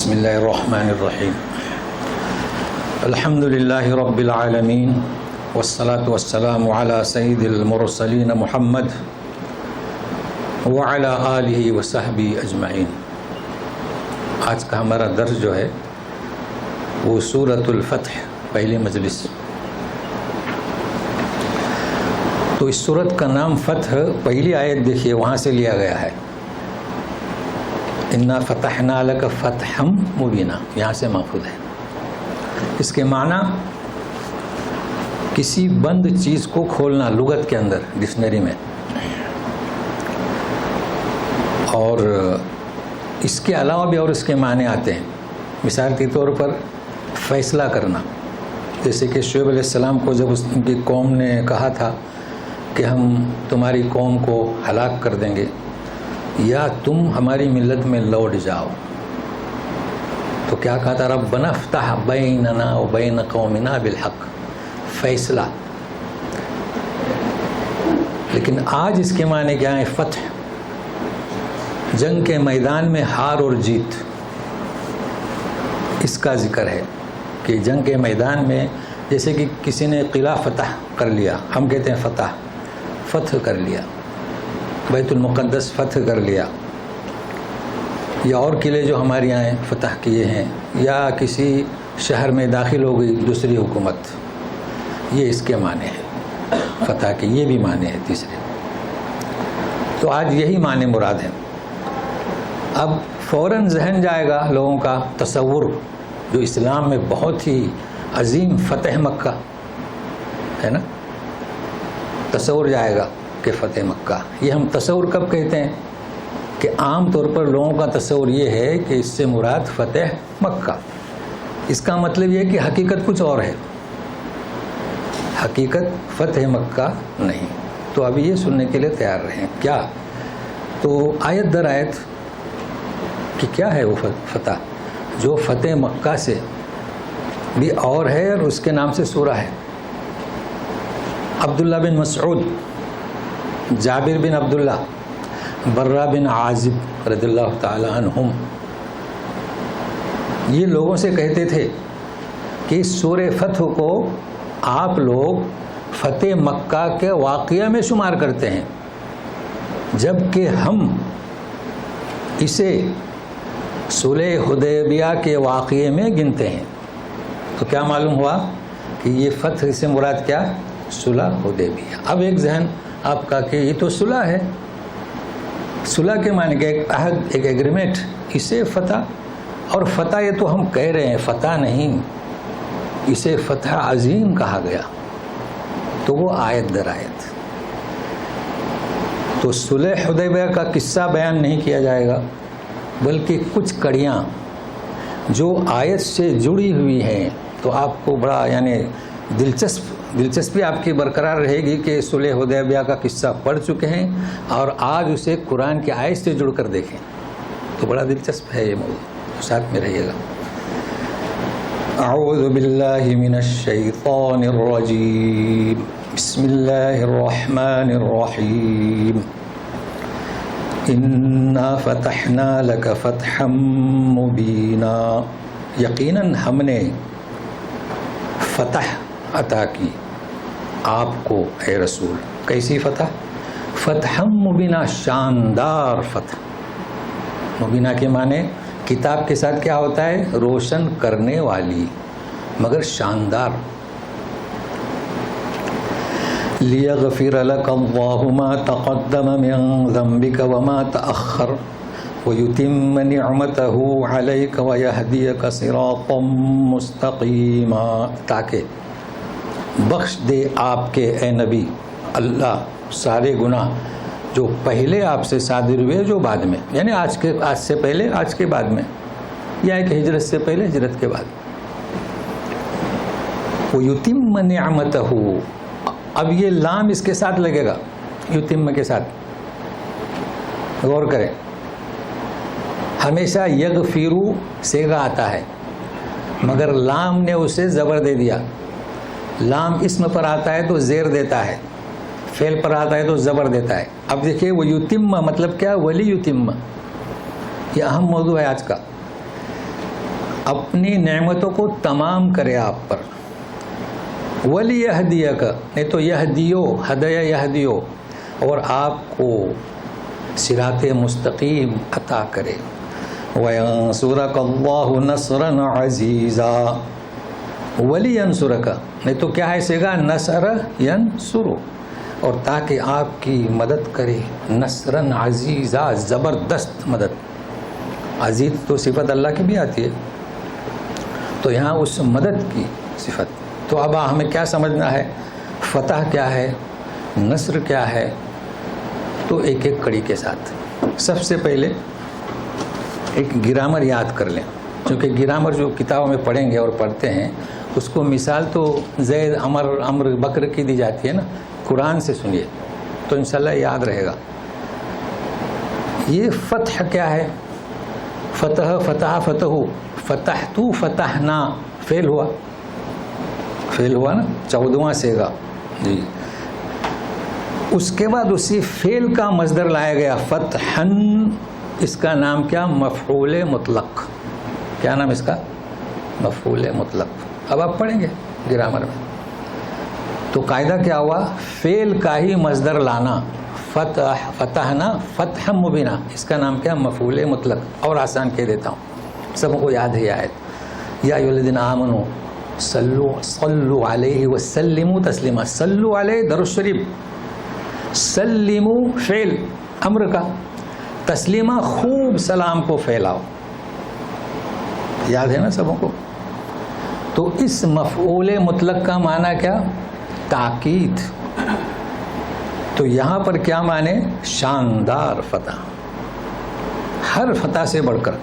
بسم اللہ الرحمن الرحیم الحمد للہ رب العالمین والصلاة والسلام علی سید المرسلین محمد وعلی آلہ وصحبہ اجمعین۔ آج کا ہمارا درس جو ہے وہ سورۃ الفتح پہلی مجلس۔ تو اس سورت کا نام فتح، پہلی آیت دیکھیے وہاں سے لیا گیا ہے، انا فتحنا لک فتحا مبینا، یہاں سے ماخوذ ہے۔ اس کے معنی کسی بند چیز کو کھولنا لغت کے اندر، ڈکشنری میں، اور اس کے علاوہ بھی اور اس کے معنی آتے ہیں۔ مثال کے طور پر فیصلہ کرنا، جیسے کہ شعیب علیہ السلام کو جب ان کی قوم نے کہا تھا کہ ہم تمہاری قوم کو ہلاک کر دیں گے یا تم ہماری ملت میں لوٹ جاؤ، تو کیا کہا تھا؟ ربنا افتح بیننا و بین قومنا بالحق، فیصلہ۔ لیکن آج اس کے معنی کیا ہے؟ فتح، جنگ کے میدان میں ہار اور جیت، اس کا ذکر ہے کہ جنگ کے میدان میں جیسے کہ کسی نے قلعہ فتح کر لیا، ہم کہتے ہیں فتح کر لیا، بیت المقدس فتح کر لیا، یا اور قلعے جو ہمارے یہاں فتح کیے ہیں، یا کسی شہر میں داخل ہو گئی دوسری حکومت، یہ اس کے معنی ہے فتح کے، یہ بھی معنی ہے تیسرے۔ تو آج یہی معنی مراد ہے۔ اب فوراً ذہن جائے گا لوگوں کا تصور، جو اسلام میں بہت ہی عظیم فتح مکہ ہے نا، تصور جائے گا کہ فتح مکہ۔ یہ ہم تصور کب کہتے ہیں؟ کہ عام طور پر لوگوں کا تصور یہ ہے کہ اس سے مراد فتح مکہ، اس کا مطلب یہ کہ حقیقت کچھ اور ہے، حقیقت فتح مکہ نہیں۔ تو ابھی یہ سننے کے لیے تیار رہیں کیا؟ تو آیت در آیت کہ کیا ہے وہ فتح، جو فتح مکہ سے بھی اور ہے اور اس کے نام سے سورہ ہے۔ عبداللہ بن مسعود، جابر بن عبداللہ، برہ بن عازب رضی اللہ تعالی عنہم، یہ لوگوں سے کہتے تھے کہ سورہ فتح کو آپ لوگ فتح مکہ کے واقعہ میں شمار کرتے ہیں، جبکہ ہم اسے صلح حدیبیہ کے واقعے میں گنتے ہیں۔ تو کیا معلوم ہوا کہ یہ فتح سے مراد کیا؟ صلح حدیبیہ۔ اب ایک ذہن آپ کا کہ یہ تو صلح ہے، صلح کے معنی کہ ایک عہد، ایک ایگریمنٹ، اسے فتح، اور فتح یہ تو ہم کہہ رہے ہیں، فتح نہیں، اسے فتح عظیم کہا گیا۔ تو وہ آیت در آیت، تو صلح حدیبیہ کا قصہ بیان نہیں کیا جائے گا، بلکہ کچھ کڑیاں جو آیت سے جڑی ہوئی ہیں، تو آپ کو بڑا یعنی دلچسپی آپ کی برقرار رہے گی کہ صلح حدیبیہ کا قصہ پڑھ چکے ہیں اور آج اسے قرآن کی آیت سے جڑ کر دیکھیں، تو بڑا دلچسپ ہے یہ موضوع، ساتھ میں رہیے گا۔ اعوذ باللہ من الشیطان الرجیم، بسم اللہ الرحمن الرحیم، انا فتحنا لک فتحا مبینا، یقیناً ہم نے فتح عطا کی آپ کو اے رسول۔ کیسی فتح؟ فتح مبینہ، شاندار فتح۔ مبینہ کے معنی کتاب کے ساتھ کیا ہوتا ہے؟ روشن کرنے والی، مگر شاندار۔ لیغفر لک اللہ ما تقدم من ذنبک وما تأخر ویتم نعمتہ علیک ویہدیک صراطا مستقیما، تاکہ بخش دے آپ کے اے نبی اللہ سارے گناہ جو پہلے آپ سے صادر ہوئے، جو بعد میں، یعنی آج سے پہلے، آج کے بعد میں، یا ایک ہجرت سے پہلے، ہجرت کے بعد۔ وَيُتِمَّ نِعْمَتَهُ، اب یہ لام اس کے ساتھ لگے گا، یتم کے ساتھ، غور کریں، ہمیشہ یغفرو صیغہ آتا ہے، مگر لام نے اسے زبر دے دیا۔ لام اسم پر آتا ہے تو زیر دیتا ہے، فعل پر آتا ہے تو زبر دیتا ہے۔ اب دیکھیے وہ یتم مطلب کیا؟ ولی یتم، یہ اہم موضوع ہے آج کا۔ اپنی نعمتوں کو تمام کرے آپ پر. وَلِيَهْدِيَكَ نہیں تو یہدیو ہدیہ یہدیو اور آپ کو صراط مستقیم عطا کرے. وَيَنْصُرَكَ اللَّهُ نَصْرًا عَزِيزًا وَلِيَنْصُرَكَ نہیں تو کیا ہے سیگا نصر ینصر اور تاکہ آپ کی مدد کرے نصرً عزیزا زبردست مدد. عزیز تو صفت اللہ کی بھی آتی ہے تو یہاں اس مدد کی صفت. تو اب ہمیں کیا سمجھنا ہے فتح کیا ہے نصر کیا ہے تو ایک ایک کڑی کے ساتھ. سب سے پہلے ایک گرامر یاد کر لیں کیونکہ گرامر جو کتابوں میں پڑھیں گے اور پڑھتے ہیں اس کو مثال تو زید عمر بکر کی دی جاتی ہے نا. قرآن سے سنیے تو انشاءاللہ یاد رہے گا. یہ فتح کیا ہے فتح فتح فتح فتحتو فتحنا فعل ہوا نا 14واں سیگا جی. اس کے بعد اسی فعل کا مصدر لایا گیا فتحن. اس کا نام کیا مفعول مطلق. کیا نام اس کا مفعول مطلق. اب آپ پڑھیں گے گرامر میں تو قاعدہ کیا ہوا فعل کا ہی مصدر لانا فتحنا فتح مبینہ. اس کا نام کیا مفعول مطلق. اور آسان کہہ دیتا ہوں سب کو یاد ہے آیت یا ایھا الذین آمنوا صلو علیہ وسلموا تسلیما. صلو علیہ درود شریف سلموا فعل امر کا تسلیمہ خوب سلام کو پھیلاؤ. یاد ہے نا سبوں کو. تو اس مفعول مطلق کا معنی کیا تاکید. تو یہاں پر کیا معنی شاندار فتح ہر فتح سے بڑھ کر.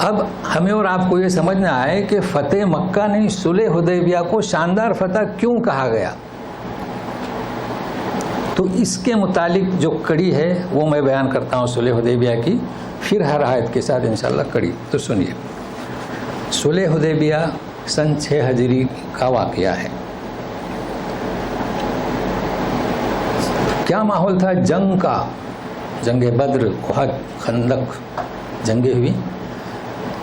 اب ہمیں اور آپ کو یہ سمجھنا ہے کہ فتح مکہ نہیں صلح حدیبیہ کو شاندار فتح کیوں کہا گیا. تو اس کے متعلق جو کڑی ہے وہ میں بیان کرتا ہوں صلح حدیبیہ کی پھر ہر آیت کے ساتھ انشاءاللہ کڑی. تو سنیے صلح حدیبیہ سن 6 ہجری کا واقعہ ہے. کیا ماحول تھا جنگ کا. جنگ بدر احد خندق جنگیں ہوئی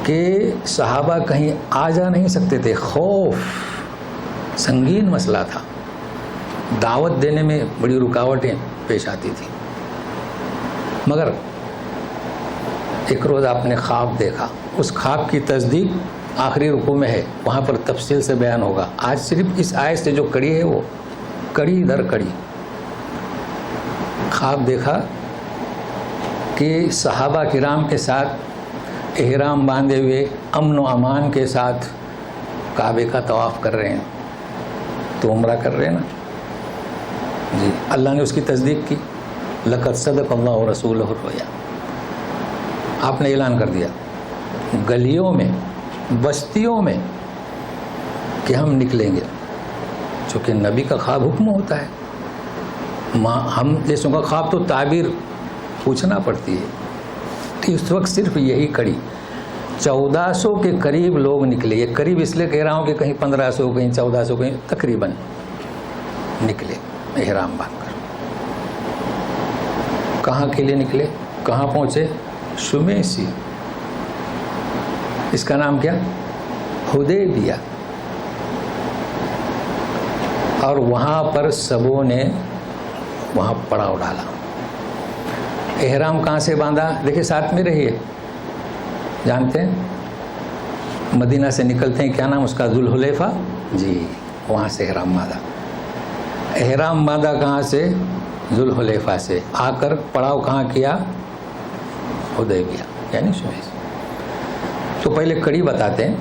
کہ صحابہ کہیں آ جا نہیں سکتے تھے. خوف سنگین مسئلہ تھا. دعوت دینے میں بڑی رکاوٹیں پیش آتی تھیں. مگر ایک روز آپ نے خواب دیکھا. اس خواب کی تصدیق آخری رکوع میں ہے وہاں پر تفصیل سے بیان ہوگا. آج صرف اس آیت سے جو کڑی ہے وہ کڑی در کڑی. خواب دیکھا کہ صحابہ کرام کے ساتھ احرام باندھے ہوئے امن و امان کے ساتھ کعبے کا طواف کر رہے ہیں. تو عمرہ کر رہے ہیں نا جی. اللہ نے اس کی تصدیق کی. لقد صدق اللہ رسولہ الرؤیا. آپ نے اعلان کر دیا گلیوں میں بستیوں میں کہ ہم نکلیں گے. چونکہ نبی کا خواب حکم ہوتا ہے. ہم جیسوں کا خواب تو تعبیر پوچھنا پڑتی ہے. اس وقت صرف یہی کڑی 1400 کے قریب لوگ نکلے. یہ قریب اس لیے کہہ رہا ہوں کہ کہیں 1500 کہیں 1400 کہیں تقریباً نکلے احرام باندھ کر. کہاں کے لیے نکلے کہاں پہنچے شمیسی. اس کا نام کیا حدیبیہ. اور وہاں پر سبوں نے وہاں پڑاؤ ڈالا. احرام کہاں سے باندھا دیکھیں ساتھ میں رہیے. جانتے ہیں مدینہ سے نکلتے ہیں کیا نام اس کا ذوالحلیفہ جی. وہاں سے احرام باندھا. احرام باندھا کہاں سے ذوالحلیفہ سے. آ کر پڑاؤ کہاں کیا حدیبیہ یعنی شمیس. تو پہلے کڑی بتاتے ہیں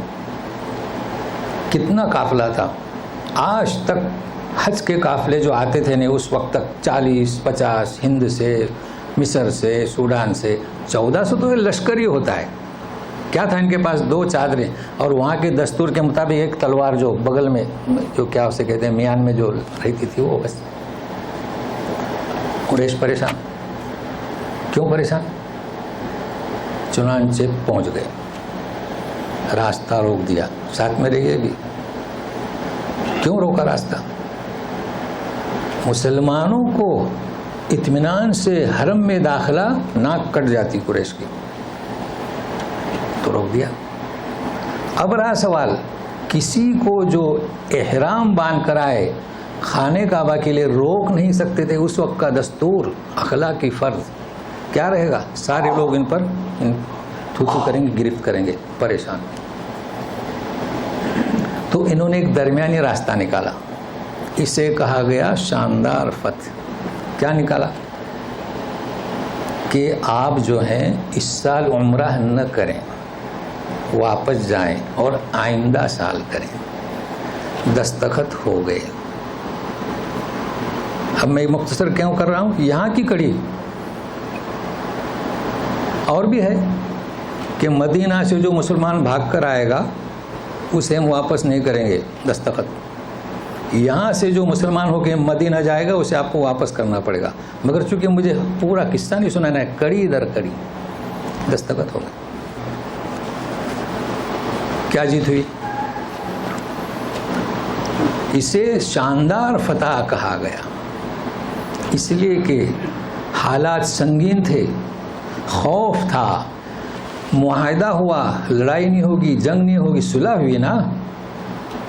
کتنا قافلہ تھا. آج تک حج کے قافلے جو آتے تھے نہیں اس وقت تک 40-50 ہند سے مصر سے سوڈان سے 1400 تو لشکر ہی ہوتا ہے. کیا تھا ان کے پاس 2 چادریں اور وہاں کے دستور کے مطابق ایک تلوار جو بغل میں جو کیا اسے کہتے ہیں میان میں جو رہتی تھی وہ بس. قریش پریشان. کیوں پریشان؟ چنانچہ پہنچ گئے. راستہ روک دیا. ساتھ میں رہیے بھی. کیوں روکا راستہ؟ مسلمانوں کو اطمینان سے حرم میں داخلہ ناک کٹ جاتی قریش کی. تو روک دیا. اب رہا سوال, کسی کو جو احرام باندھ کر آئے خانہ کعبہ کے لیے روک نہیں سکتے تھے, اس وقت کا دستور, اخلاقی فرض کیا رہے گا؟ سارے لوگ ان پر تھو کریں گے, گرفت کریں گے, پریشان. تو انہوں نے ایک درمیانی راستہ نکالا, اسے کہا گیا شاندار فتح. کیا نکالا؟ کہ آپ جو ہیں اس سال عمرہ نہ کریں, واپس جائیں اور آئندہ سال کریں. دستخط ہو گئے. اب میں مختصر کیوں کر رہا ہوں, یہاں کی کڑی اور بھی ہے کہ مدینہ سے جو مسلمان بھاگ کر آئے گا اسے ہم واپس نہیں کریں گے دستخط. یہاں سے جو مسلمان ہو کے مدینہ جائے گا اسے آپ کو واپس کرنا پڑے گا. مگر چونکہ مجھے پورا قصہ نہیں سنانا ہے, کڑی در کڑی دستخط ہو گئے. کیا جیت ہوئی؟ اسے شاندار فتح کہا گیا, اس لیے کہ حالات سنگین تھے, خوف تھا, معاہدہ ہوا, لڑائی نہیں ہوگی, جنگ نہیں ہوگی, صلح ہوئی نا.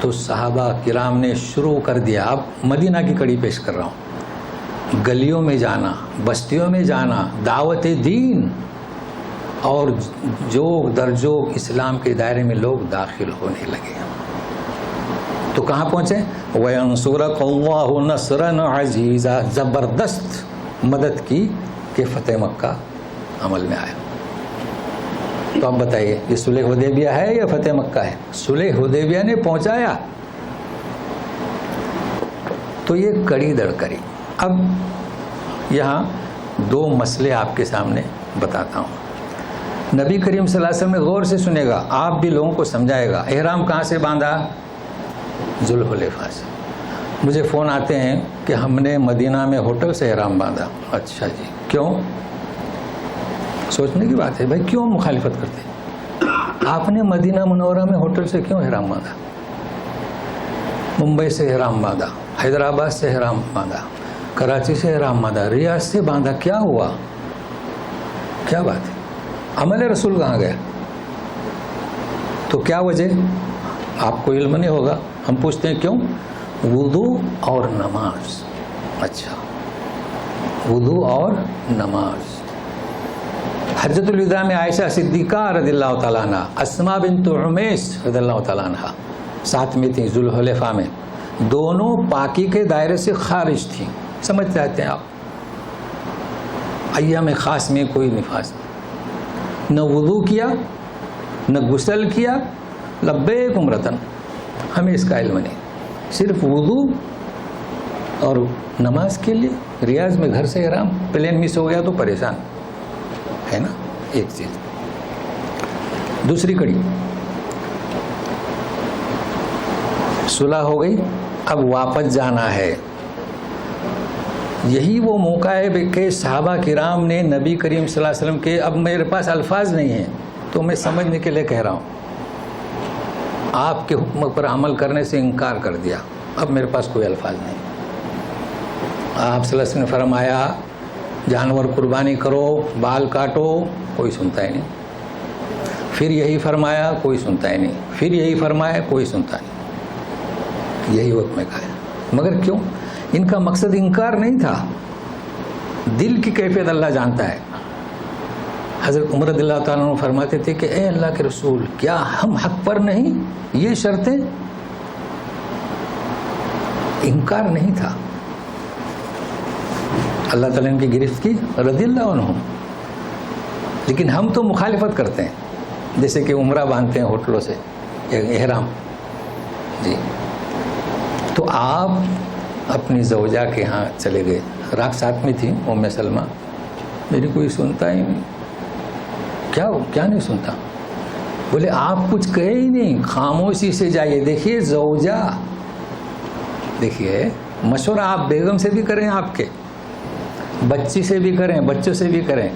تو صحابہ کرام نے شروع کر دیا. اب مدینہ کی کڑی پیش کر رہا ہوں. گلیوں میں جانا, بستیوں میں جانا, دعوت دین, اور جوگ در جوگ اسلام کے دائرے میں لوگ داخل ہونے لگے. تو کہاں پہنچے؟ وَيَنْصُرَكَ اللَّهُ نَصْرًا عَزِيزًا. زبردست مدد کی کہ فتح مکہ عمل میں آیا. تو اب بتائیے, یہ صلح حدیبیہ ہے یا فتح مکہ ہے؟ صلح حدیبیہ نے پہنچایا. تو یہ کڑی در کڑی. اب یہاں دو مسئلے آپ کے سامنے بتاتا ہوں. نبی کریم صلی اللہ علیہ وسلم نے غور سے سنے گا, آپ بھی لوگوں کو سمجھائے گا. احرام کہاں سے باندھا؟ ذوالحلیفہ سے. مجھے فون آتے ہیں کہ ہم نے مدینہ میں ہوٹل سے احرام باندھا. اچھا جی, کیوں؟ سوچنے کی بات ہے بھائی, کیوں مخالفت کرتے؟ آپ نے مدینہ منورہ میں ہوٹل سے کیوں احرام باندھا؟ ممبئی سے احرام باندھا, حیدرآباد سے احرام باندھا, کراچی سے احرام باندھا, ریاض سے باندھا. کیا ہوا؟ کیا بات ہے؟ عمل رسول کہاں گیا؟ تو کیا وجہ؟ آپ کو علم نہیں ہوگا. ہم پوچھتے ہیں کیوں؟ وضو اور نماز. اچھا, وضو اور نماز. حجۃ الوداع میں عائشہ صدیقہ رضی اللہ تعالیٰ عنہ, اسماء بنت عمیس رضی اللہ تعالیٰ عنہ ساتھ میں تھیں ذوالحلیفہ میں. دونوں پاکی کے دائرے سے خارج تھیں. سمجھ جاتے ہیں آپ, ایام خاص میں کوئی نفاس نہیں. نہ وضو کیا, نہ غسل کیا, لبیک عمرتن, ہمیں اس کا علم نہیں. صرف وضو اور نماز کے لیے ریاض میں گھر سے احرام. پلین مس ہو گیا تو پریشان ہے نا. ایک چیز. دوسری کڑی, صلح ہو گئی, اب واپس جانا ہے. یہی وہ موقع ہے کہ صحابہ کرام نے نبی کریم صلی اللہ علیہ وسلم کے, اب میرے پاس الفاظ نہیں ہیں تو میں سمجھنے کے لیے کہہ رہا ہوں, آپ کے حکم پر عمل کرنے سے انکار کر دیا. اب میرے پاس کوئی الفاظ نہیں. آپ صلی اللہ علیہ وسلم نے فرمایا جانور قربانی کرو, بال کاٹو, کوئی سنتا ہی نہیں. پھر یہی فرمایا, کوئی سنتا ہی نہیں. پھر یہی فرمایا, کوئی سنتا نہیں. یہی حکم کا ہے. مگر کیوں؟ ان کا مقصد انکار نہیں تھا. دل کی کیفیت اللہ جانتا ہے. حضرت عمر رضی اللہ تعالیٰ عنہ فرماتے تھے کہ اے اللہ کے رسول, کیا ہم حق پر نہیں؟ یہ شرطیں. انکار نہیں تھا. اللہ تعالیٰ نے ان کی گرفت کی رضی اللہ عنہ. لیکن ہم تو مخالفت کرتے ہیں, جیسے کہ عمرہ باندھتے ہیں ہوٹلوں سے احرام. جی, تو آپ اپنی زوجہ کے ہاں چلے گئے. راک ساتھ میں تھی ام سلمہ. میری کوئی سنتا ہی نہیں. کیا نہیں سنتا؟ بولے آپ کچھ کہے ہی نہیں, خاموشی سے جائیے. دیکھیے زوجہ, دیکھیے مشورہ آپ بیگم سے بھی کریں, آپ کے بچی سے بھی کریں, بچوں سے بھی کریں.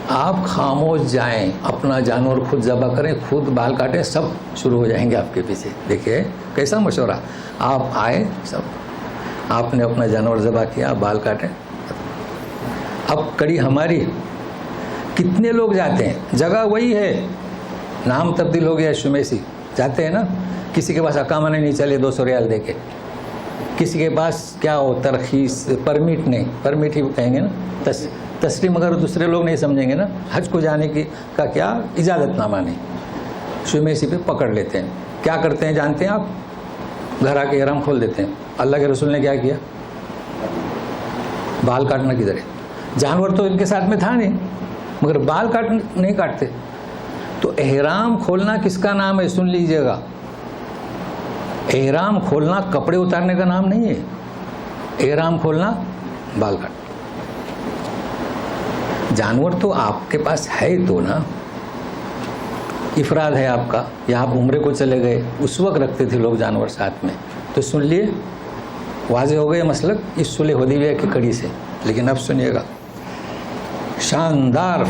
آپ خاموش جائیں, اپنا جانور خود ذبح کریں, خود بال کاٹیں, سب شروع ہو جائیں گے آپ کے پیچھے. دیکھیے کیسا مشورہ. آپ آئے, سب آپ نے اپنا جانور ذبح کیا, بال کاٹیں. اب کڑی ہماری. کتنے لوگ جاتے ہیں, جگہ وہی ہے, نام تبدیل ہو گیا شمیسی. جاتے ہیں نا, کسی کے پاس اقامہ نہیں چلے 200 ریال دے کے, کسی کے پاس کیا ہو ترخیص پرمٹ نہیں, پرمٹ ہی کہیں گے نا, تسلیم اگر دوسرے لوگ نہیں سمجھیں گے نا, حج کو جانے کی کا کیا اجازت نامہ نہیں, شمیسی پہ پکڑ لیتے ہیں. کیا کرتے ہیں جانتے ہیں آپ؟ گھر آ کے احرام کھول دیتے ہیں. اللہ کے رسول نے کیا کیا؟ بال کاٹنا کدھر ہے؟ جانور تو ان کے ساتھ میں تھا نہیں, مگر بال نہیں کاٹتے. تو احرام کھولنا کس کا نام ہے؟ سن لیجئے گا, احرام کھولنا کپڑے اتارنے کا نام نہیں ہے. احرام کھولنا بال کاٹنا. جانور تو آپ کے پاس ہے تو نا, افراد ہے آپ کا, یا آپ عمرے کو چلے گئے, اس وقت رکھتے تھے لوگ جانور ساتھ میں. تو سن لیے, واضح ہو گئے مسلک اس صلح حدیبیہ کی کڑی سے. لیکن اب سنیے گا, شاندار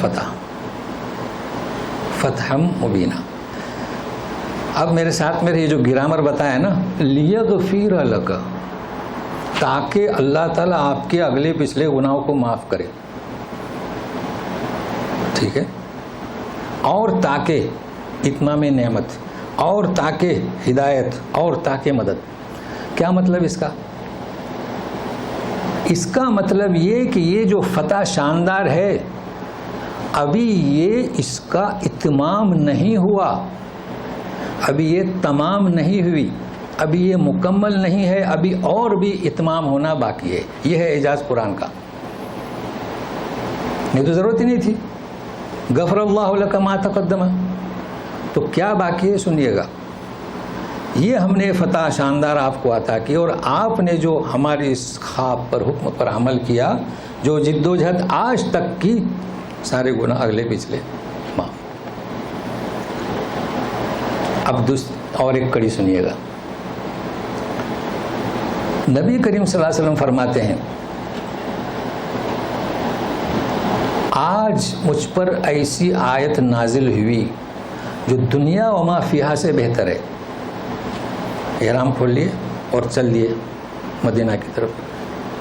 فتح مبینہ. اب میرے ساتھ میرے یہ جو گرامر بتایا نا, لیغفر لک, تاکہ اللہ تعالیٰ آپ کے اگلے پچھلے گناہوں کو معاف کرے. ٹھیک ہے, اور تاکہ اتمام نعمت, اور تاکہ ہدایت, اور تاکہ مدد. کیا مطلب اس کا؟ اس کا مطلب یہ کہ یہ جو فتح شاندار ہے, ابھی یہ اس کا اتمام نہیں ہوا, ابھی یہ تمام نہیں ہوئی, ابھی یہ مکمل نہیں ہے, ابھی اور بھی اتمام ہونا باقی ہے. یہ ہے اعجاز قرآن کا. نہیں تو ضرورت ہی نہیں تھی. غفر اللہ لک ما تقدم, تو کیا باقی ہے سنیے گا. یہ ہم نے فتح شاندار آپ کو عطا کی, اور آپ نے جو ہماری اس خواب پر, حکم پر عمل کیا, جو جد و جہد آج تک کی, سارے گناہ اگلے پچھلے معاف. اب اور ایک کڑی سنیے گا. نبی کریم صلی اللہ علیہ وسلم فرماتے ہیں, آج مجھ پر ایسی آیت نازل ہوئی جو دنیا و ما فیہا سے بہتر ہے. احرام کھول لیے اور چل لیے مدینہ کی طرف,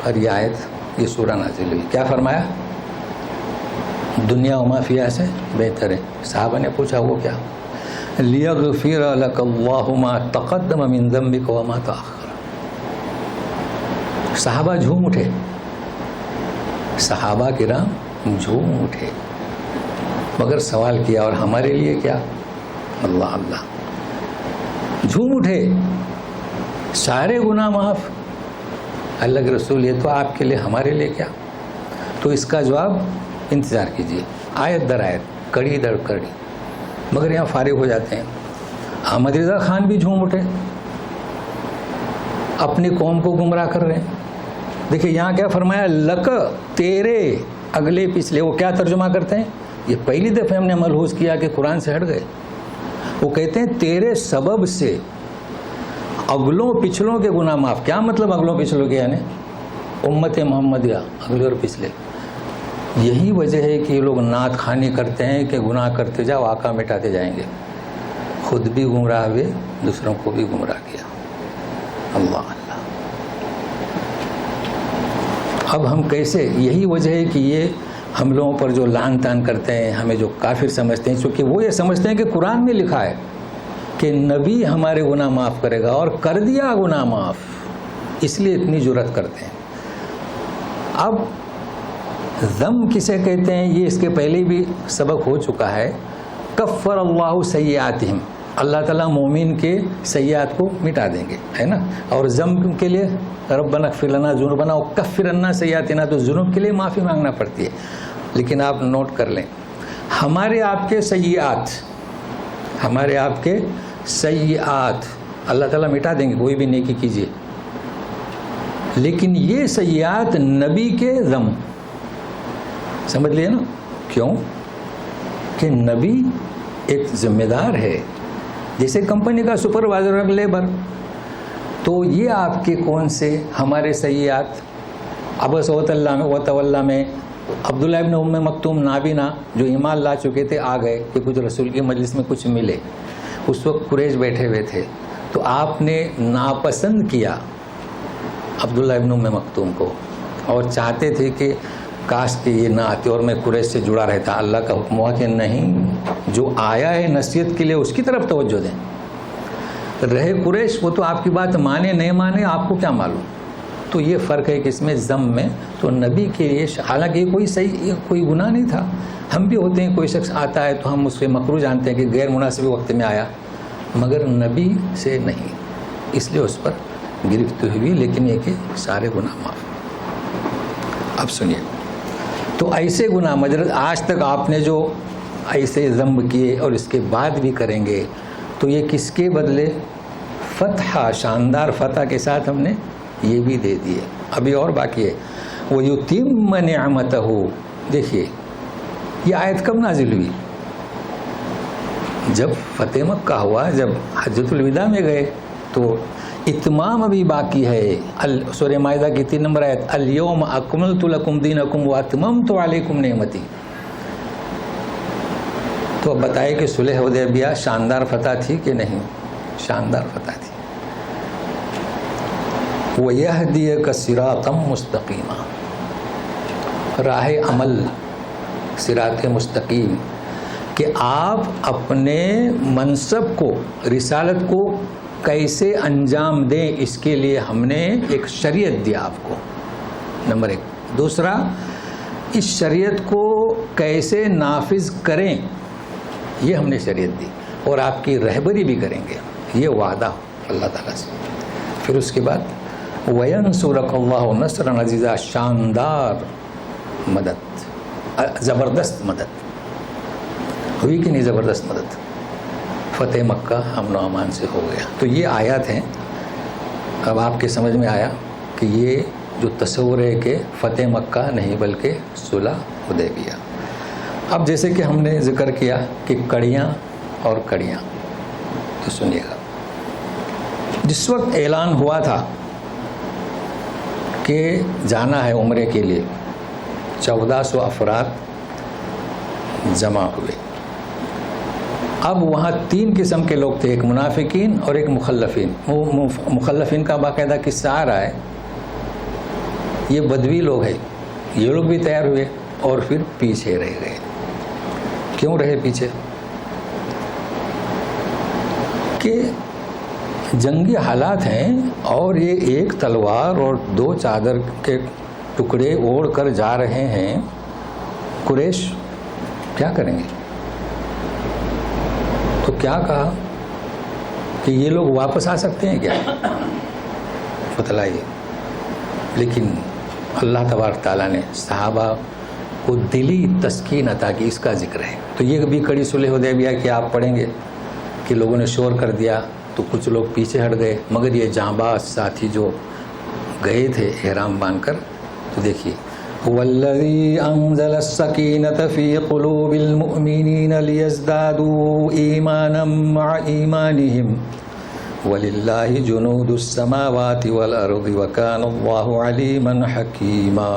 اور یہ آیت, یہ سورہ نازل ہوئی. کیا فرمایا؟ دنیا و ما فیہا سے بہتر ہے. صحابہ نے پوچھا وہ کیا؟ لیغفر لک اللہ ما تقدم من ذنبک و ما تأخر. صحابہ جھوم اٹھے, صحابہ کرام جھوم اٹھے, مگر سوال کیا اور ہمارے لیے کیا؟ اللہ اللہ, جھوم اٹھے, سارے گناہ معاف. اللہ کے رسول یہ تو آپ کے لیے, ہمارے لیے کیا؟ تو اس کا جواب انتظار کیجیے, آیت در آیت, کڑی در کڑی. مگر یہاں فارغ ہو جاتے ہیں. احمد رضا خان بھی جھوم اٹھے, اپنی قوم کو گمراہ کر رہے ہیں. دیکھیں یہاں کیا فرمایا, لک, تیرے اگلے پچھلے. وہ کیا ترجمہ کرتے ہیں؟ یہ پہلی دفعہ ہم نے ملحوظ کیا کہ قرآن سے ہٹ گئے. وہ کہتے ہیں تیرے سبب سے اگلوں پچھلوں کے گناہ معاف. کیا مطلب اگلوں پچھلوں کے؟ یعنی امت محمدیہ, اگلے اور پچھلے. یہی وجہ ہے کہ یہ لوگ نعت خوانی کرتے ہیں کہ گناہ کرتے جاؤ, آقا مٹاتے جائیں گے. خود بھی گمراہ ہوئے, دوسروں کو بھی گمراہ کیا. اللہ اللہ. اب ہم کیسے, یہی وجہ ہے کہ یہ ہم لوگوں پر جو لعن تان کرتے ہیں, ہمیں جو کافر سمجھتے ہیں, چونکہ وہ یہ سمجھتے ہیں کہ قرآن میں لکھا ہے کہ نبی ہمارے گناہ معاف کرے گا, اور کر دیا گناہ معاف, اس لیے اتنی جرأت کرتے ہیں. اب ذم کسے کہتے ہیں یہ اس کے پہلے بھی سبق ہو چکا ہے. کفر اللہ سیئاتہم, اللہ تعالیٰ مومن کے سیئات کو مٹا دیں گے, ہے نا. اور ذنب کے لیے ربنا اغفر لنا ذنوبنا وکفر عنا سیئاتنا, تو ذنوب کے لیے معافی مانگنا پڑتی ہے. لیکن آپ نوٹ کر لیں, ہمارے آپ کے سیئات, ہمارے آپ کے سیئات اللہ تعالیٰ مٹا دیں گے, کوئی بھی نیکی کیجیے. لیکن یہ سیئات نبی کے ذم, سمجھ لیے نا. کیوں؟ کہ نبی ایک ذمہ دار ہے, جیسے کمپنی کا سپروائزر اور لیبر. تو یہ آپ کے کون سے ہمارے سیئات؟ عبس وتولی میں عبداللہ ابن ام مکتوم نابینا جو ایمان لا چکے تھے, آ گئے کہ کچھ رسول کی مجلس میں کچھ ملے. اس وقت قریش بیٹھے ہوئے تھے, تو آپ نے ناپسند کیا عبداللہ ابن ام مکتوم کو, اور چاہتے تھے کہ کاش کہ یہ نہ آتے اور میں قریش سے جڑا رہتا. اللہ کا حکم ہوا کہ نہیں, جو آیا ہے نصیحت کے لیے اس کی طرف توجہ دیں. رہے قریش, وہ تو آپ کی بات مانے نہیں مانے آپ کو کیا معلوم. تو یہ فرق ہے کہ اس میں ذم میں تو نبی کے لیے, حالانکہ یہ کوئی صحیح کوئی گناہ نہیں تھا. ہم بھی ہوتے ہیں, کوئی شخص آتا ہے تو ہم اس پہ مکروہ جانتے ہیں کہ غیر مناسب وقت میں آیا, مگر نبی سے نہیں, اس لیے اس پر گرفت ہوئی. لیکن یہ کہ سارے گناہ معاف. اب سنیے, تو ایسے گناہ مجرد آج تک آپ نے جو ایسے ذنب کیے اور اس کے بعد بھی کریں گے, تو یہ کس کے بدلے؟ فتح, شاندار فتح کے ساتھ ہم نے یہ بھی دے دیے. ابھی اور باقی ہے. وَيُتِمَّ نِعْمَتَهُ. دیکھیے یہ آیت کب نازل ہوئی؟ جب فتح مکہ ہوا, جب حجۃ الوداع میں گئے, تو اتمام ابھی باقی ہے. سورہ مائدہ کی 3 نمبر آیت, اليوم اکملت لکم دینکم واتممت علیکم نعمتی. تو اب بتائے کہ صلح حدیبیہ شاندار فتح تھی کہ نہیں؟ شاندار فتح تھی. وَيَهْدِيَكَ صِرَاطًا مُسْتَقِيمًا. راہ عمل, صراط مستقیم, کہ آپ اپنے منصب کو, رسالت کو کیسے انجام دیں, اس کے لیے ہم نے ایک شریعت دی آپ کو, نمبر 1. دوسرا, اس شریعت کو کیسے نافذ کریں یہ ہم نے شریعت دی, اور آپ کی رہبری بھی کریں گے, یہ وعدہ اللہ تعالیٰ سے. پھر اس کے بعد وَيَنْصُرَكَ اللَّهُ نَصْرًا عَزِيزًا. شاندار مدد, زبردست مدد ہوئی کہ نہیں؟ زبردست مدد. فتح مکہ امن و امان سے ہو گیا. تو یہ آیات ہیں. اب آپ کے سمجھ میں آیا کہ یہ جو تصور ہے کہ فتح مکہ نہیں بلکہ صلح حدیبیہ. اب جیسے کہ ہم نے ذکر کیا کہ کڑیاں اور کڑیاں, تو سنیے گا. جس وقت اعلان ہوا تھا کہ جانا ہے عمرے کے لیے, 1400 افراد جمع ہوئے. اب وہاں 3 قسم کے لوگ تھے, ایک منافقین اور ایک مخلفین. مخلفین کا باقاعدہ قصہ آ رہا ہے. یہ بدوی لوگ ہیں, یہ لوگ بھی تیار ہوئے اور پھر پیچھے رہ گئے. کیوں رہے پیچھے؟ کہ جنگی حالات ہیں اور یہ ایک تلوار اور 2 چادر کے ٹکڑے اوڑھ کر جا رہے ہیں. قریش کیا کریں گے؟ تو کیا کہا کہ یہ لوگ واپس آ سکتے ہیں کیا؟ بتلائیے. لیکن اللہ تبارک تعالیٰ نے صحابہ کو دلی تسکین عطا کی, اس کا ذکر ہے. تو یہ بھی کڑی صلح حدیبیہ کہ آپ پڑھیں گے کہ لوگوں نے شور کر دیا تو کچھ لوگ پیچھے ہٹ گئے, مگر یہ جانباز ساتھی جو گئے تھے احرام باندھ کر, تو دیکھیے والذی انزل السکینۃ فی قلوب المؤمنین لیزدادوا ایمانا مع ایمانہم وللہ جنود السماوات والارض وکان اللہ علیما حکیما.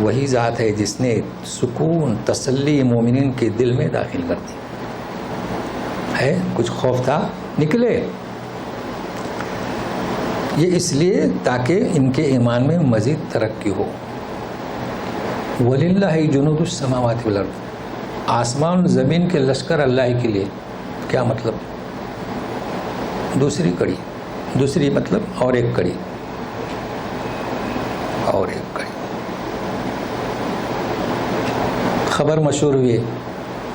وہی ذات ہے جس نے سکون, تسلی مومنین کے دل میں داخل کر دی. ہے کچھ خوف تھا, نکلے. یہ اس لیے تاکہ ان کے ایمان میں مزید ترقی ہو. وَلِلَّهِ جُنُودُ السَّمَاوَاتِ وَالْأَرْضِ. آسمان و زمین کے لشکر اللہ کے لیے. کیا مطلب؟ دوسری کڑی, دوسری مطلب اور ایک کڑی, اور ایک کڑی. خبر مشہور ہوئی,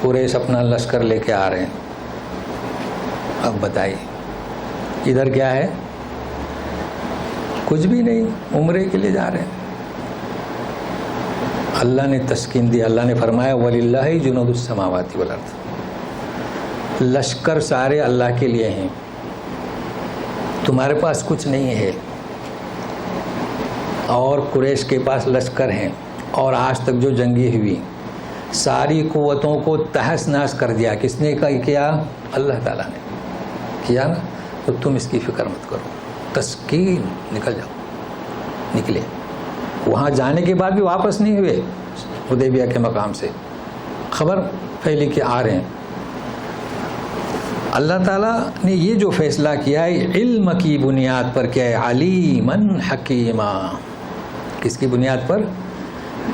قریش اپنا لشکر لے کے آ رہے ہیں. اب بتائیے ادھر کیا ہے؟ کچھ بھی نہیں, عمرے کے لیے جا رہے ہیں. اللہ نے تسکین دی, اللہ نے فرمایا وَلِلَّهِ جُنُودُ السَّمَاوَاتِ وَالْأَرْضِ. لشکر سارے اللہ کے لیے ہیں, تمہارے پاس کچھ نہیں ہے. اور قریش کے پاس لشکر ہیں, اور آج تک جو جنگی ہوئی ساری قوتوں کو تہس نہس کر دیا. کس نے کیا؟ اللہ تعالیٰ نے کیا نا. تو تم اس کی فکر مت کرو, تسکین. نکل جاؤ. نکلے. وہاں جانے کے بعد بھی واپس نہیں ہوئے حدیبیہ کے مقام سے. خبر پھیلی کہ آ رہے ہیں. اللہ تعالیٰ نے یہ جو فیصلہ کیا ہے علم کی بنیاد پر کیا ہے, علیماً حکیمہ. کس کی بنیاد پر؟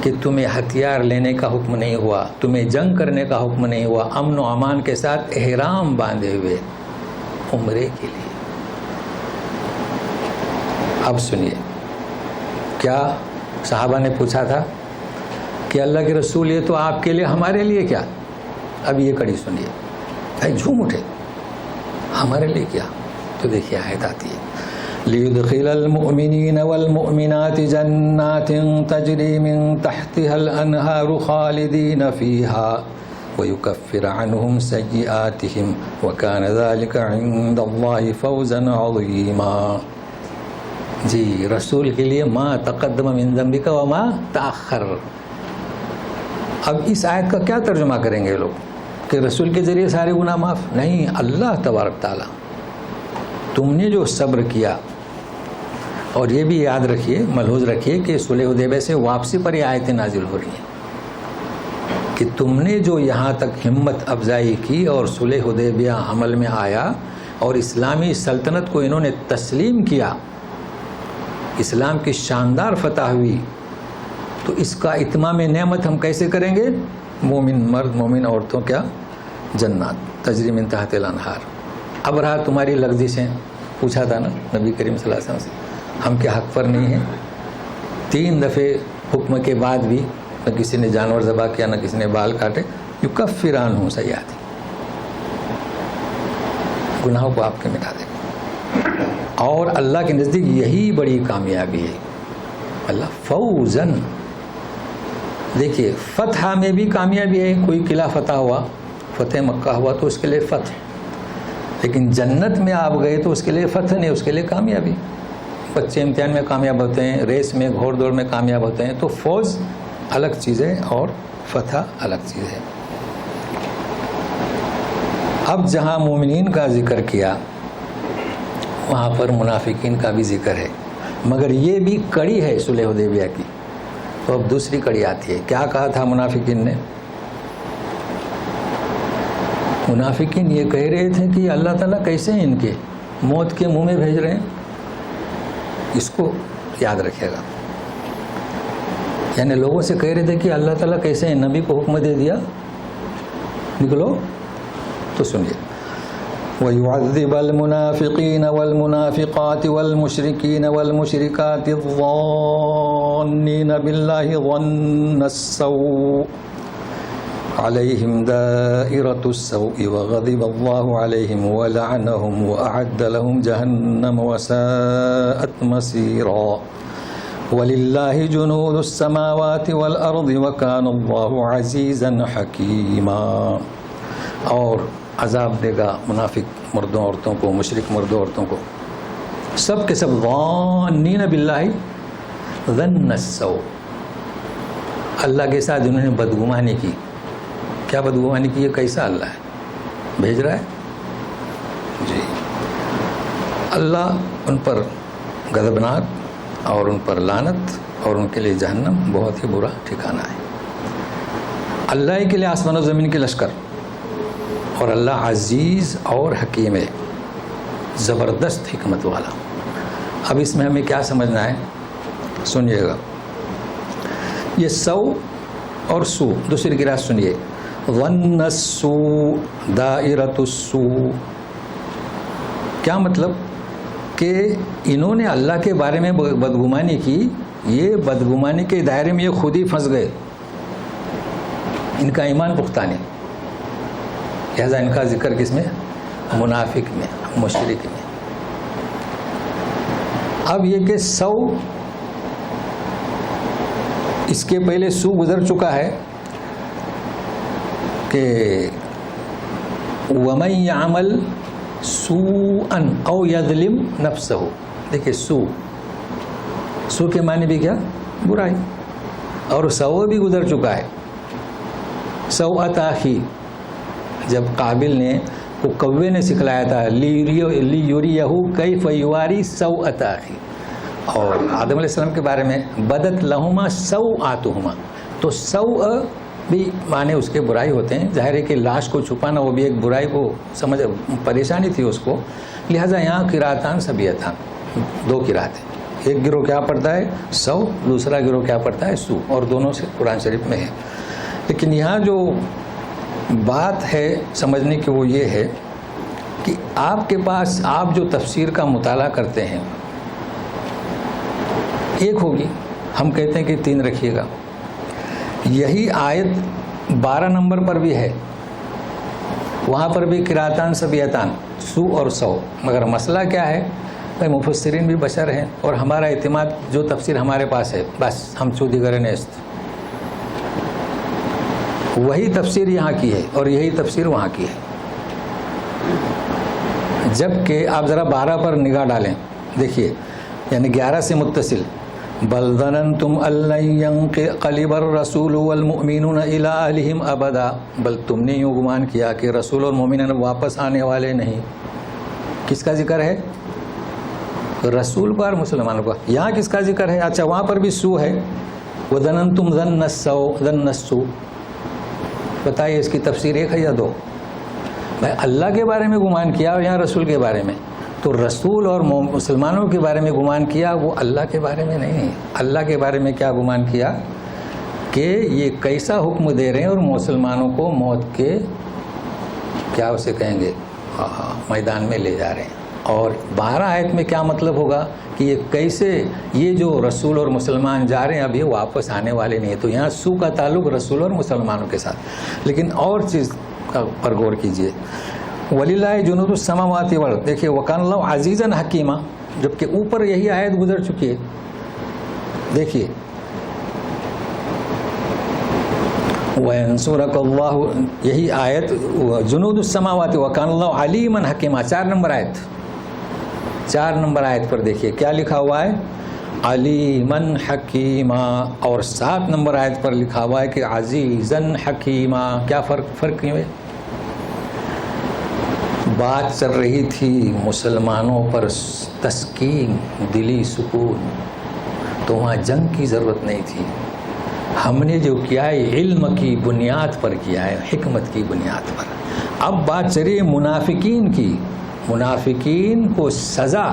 کہ تمہیں ہتھیار لینے کا حکم نہیں ہوا، تمہیں جنگ کرنے کا حکم نہیں ہوا، امن و امان کے ساتھ احرام باندھے ہوئے عمرے کے لیے۔ اب سنیے، کیا صحابہ نے پوچھا تھا کہ اللہ کے رسول یہ تو آپ کے لیے، ہمارے لیے کیا؟ اب یہ کڑی سنیے، بھائی جھوم اٹھے، ہمارے لیے کیا؟ تو دیکھیے آیت آتی ہے، لِيُدْخِلَ الْمُؤْمِنِينَ وَالْمُؤْمِنَاتِ جَنَّاتٍ تَجْرِي مِن تَحْتِهَا الْأَنْهَارُ خَالِدِينَ فِيهَا وَيُكَفِّرُ عَنْهُمْ سَيِّئَاتِهِمْ وَكَانَ ذَلِكَ عِندَ اللَّهِ فَوْزًا عَظِيمًا۔ جی رسول کے لیے ما تقدم من ذنبک وما تأخر۔ اب اس آیت کا کیا ترجمہ کریں گے لوگ کہ رسول کے ذریعے سارے گناہ معاف؟ نہیں، اللہ تبارک تعالیٰ تم نے جو صبر کیا، اور یہ بھی یاد رکھیے، ملحوظ رکھیے کہ صلح حدیبیہ سے واپسی پر یہ آیتیں نازل ہو رہی ہیں کہ تم نے جو یہاں تک ہمت افزائی کی اور صلح حدیبیہ عمل میں آیا اور اسلامی سلطنت کو انہوں نے تسلیم کیا، اسلام کی شاندار فتح ہوئی، تو اس کا اتمام نعمت ہم کیسے کریں گے؟ مومن مرد مومن عورتوں کیا؟ جنات تجری من تحت الانہار۔ اب رہا تمہاری لغزشیں، پوچھا تھا نا نبی کریم صلی اللہ علیہ وسلم سے، ہم کیا حق پر نہیں ہیں؟ 3 دفعے حکم کے بعد بھی نہ کسی نے جانور ذبح کیا، نہ کسی نے بال کاٹے، یکفر عنہم سیئاتہم، گناہوں کو آپ کے مٹا دے گا، اور اللہ کے نزدیک یہی بڑی کامیابی ہے۔ اللہ فوزن، دیکھیے فتح میں بھی کامیابی ہے، کوئی قلعہ فتح ہوا، فتح مکہ ہوا تو اس کے لیے فتح، لیکن جنت میں آپ گئے تو اس کے لیے فتح نہیں، اس کے لیے کامیابی۔ بچے امتحان میں کامیاب ہوتے ہیں، ریس میں گھوڑ دوڑ میں کامیاب ہوتے ہیں، تو فوز الگ چیز ہے اور فتح الگ چیز ہے۔ اب جہاں مومنین کا ذکر کیا وہاں پر منافقین کا بھی ذکر ہے، مگر یہ بھی کڑی ہے صلح حدیبیہ کی۔ تو اب دوسری کڑی آتی ہے، کیا کہا تھا منافقین نے؟ منافقین یہ کہہ رہے تھے کہ اللہ تعالیٰ کیسے ان کے موت کے منہ میں بھیج رہے ہیں؟ اس کو یاد رکھے گا، یعنی لوگوں سے کہہ رہے تھے کہ اللہ تعالیٰ کیسے نبی کو حکم دے دیا نکلو۔ تو سنیے، وَيُعَذِّبَ الْمُنَافِقِينَ وَالْمُنَافِقَاتِ وَالْمُشْرِكِينَ وَالْمُشْرِكَاتِ الظَّانِّينَ بِاللَّهِ ظَنَّ السَّوْءِ عَلَيْهِمْ دَائِرَةُ السَّوْءِ وَغَضِبَ اللَّهُ عَلَيْهِمْ وَلَعَنَهُمْ وَأَعَدَّ لَهُمْ جَهَنَّمَ وَسَاءَتْ مَصِيرًا وَلِلَّهِ جُنُودُ السَّمَاوَاتِ وَالْأَرْضِ وَكَانَ اللَّهُ عَزِيزًا حَكِيمًا۔ اور عذاب دے گا منافق مردوں عورتوں کو، مشرک مردوں عورتوں کو، سب کے سب ظانین باللہ ظن السوء، اللہ کے ساتھ انہوں نے بدگمانی کی۔ کیا بدگمانی کی؟ یہ کیسا اللہ ہے بھیج رہا ہے؟ جی اللہ ان پر غضبناک اور ان پر لعنت اور ان کے لیے جہنم بہت ہی برا ٹھکانہ ہے۔ اللہ ہی کے لیے آسمان و زمین کے لشکر، اور اللہ عزیز اور حکیم ہے، زبردست حکمت والا۔ اب اس میں ہمیں کیا سمجھنا ہے؟ سنیے گا، یہ سو اور سو، دوسری قرأت سنیے، ظن السوء دائرۃ السوء، کیا مطلب؟ کہ انہوں نے اللہ کے بارے میں بدگمانی کی، یہ بدگمانی کے دائرے میں یہ خود ہی پھنس گئے، ان کا ایمان پختہ نہیں، لہذا ان کا ذکر کس میں؟ منافق میں، مشرک میں۔ اب یہ کہ سو، اس کے پہلے سو گزر چکا ہے کہ وَمَن يَعْمَلْ سُوءًا أَوْ يَظْلِمْ نَفْسَهُ، دیکھیں سو کے معنی بھی کیا؟ برائی، اور سو بھی گزر چکا ہے۔ سوءۃ اخی، جب قابل نے کو کوے نے سکھلایا تھا لیُریَہُ کیف یواری سوءۃ اخی، اور آدم علیہ السلام کے بارے میں بدت لہما سوآتہما، تو سوء بھی معنی اس کے برائی ہوتے ہیں، ظاہر ہے کہ لاش کو چھپانا وہ بھی ایک برائی کو پریشانی تھی اس کو، لہٰذا یہاں قراتان سبیتان، 2 قراتیں، ایک گروہ کیا پڑھتا ہے 100، دوسرا گروہ کیا پڑھتا ہے 100، اور دونوں سے قرآن شریف میں ہے. لیکن یہاں جو بات ہے سمجھنے کی وہ یہ ہے کہ آپ کے پاس آپ جو تفسیر کا مطالعہ کرتے ہیں ایک ہوگی، ہم کہتے ہیں کہ 3 رکھیے گا. یہی آیت 12 نمبر پر بھی ہے، وہاں پر بھی قراتان سبیتان 100 اور 100. مگر مسئلہ کیا ہے؟ بھائی مفسرین بھی بشر ہیں اور ہمارا اعتماد جو تفسیر ہمارے پاس ہے بس ہم چو دیگر نیست، وہی تفسیر یہاں کی ہے اور یہی تفسیر وہاں کی ہے. جبکہ آپ ذرا 12 پر نگاہ ڈالیں، دیکھیے یعنی 11 سے متصل، بل ظننتم ان لن ينقلب الرسول والمؤمنون الى اهلهم ابدا، بل تم نے یوں گمان کیا کہ رسول اور مومنین واپس آنے والے نہیں. کس کا ذکر ہے؟ رسول کا اور مسلمانوں کا. یہاں کس کا ذکر ہے؟ اچھا وہاں پر بھی سو ہے، وظننتم ظن السوء. بتائیے اس کی تفسیر 1 ہے یا 2؟ بھائی اللہ کے بارے میں گمان کیا اور یہاں رسول کے بارے میں. تو رسول اور مسلمانوں کے بارے میں گمان کیا، وہ اللہ کے بارے میں نہیں. اللہ کے بارے میں کیا گمان کیا کہ یہ کیسا حکم دے رہے ہیں اور مسلمانوں کو موت کے کیا اسے کہیں گے میدان میں لے جا رہے ہیں. اور 12 آیت میں کیا مطلب ہوگا کہ یہ کیسے یہ جو رسول اور مسلمان جا رہے ہیں اب یہ واپس آنے والے نہیں. تو یہاں سو کا تعلق رسول اور مسلمانوں کے ساتھ. لیکن اور چیز پر غور کیجئے، وَلِلَّهِ جُنُودُ السَّمَاوَاتِ وَالْأَرْضِ. دیکھیے وَكَانَ اللَّهُ عَزِيزًا حَكِيمًا، جبکہ اوپر یہی آیت گزر چکی ہے. دیکھیے وَيَنْصُرَكَ اللَّهُ، یہی آیت جُنُودُ السَّمَاوَاتِ وَكَانَ اللَّهُ عَلِيمًا حَكِيمًا. 4 نمبر آیت، 4 نمبر آیت پر دیکھیے کیا لکھا ہوا ہے؟ علیمن حکیمہ. اور 7 نمبر آیت پر لکھا ہوا ہے کہ عزیزن حکیمہ. کیا فرق کیوں ہے؟ بات چل رہی تھی مسلمانوں پر تسکین، دلی سکون، تو وہاں جنگ کی ضرورت نہیں تھی. ہم نے جو کیا ہے علم کی بنیاد پر کیا ہے، حکمت کی بنیاد پر. اب بات چل رہی ہے منافقین کی. منافقین کو سزا،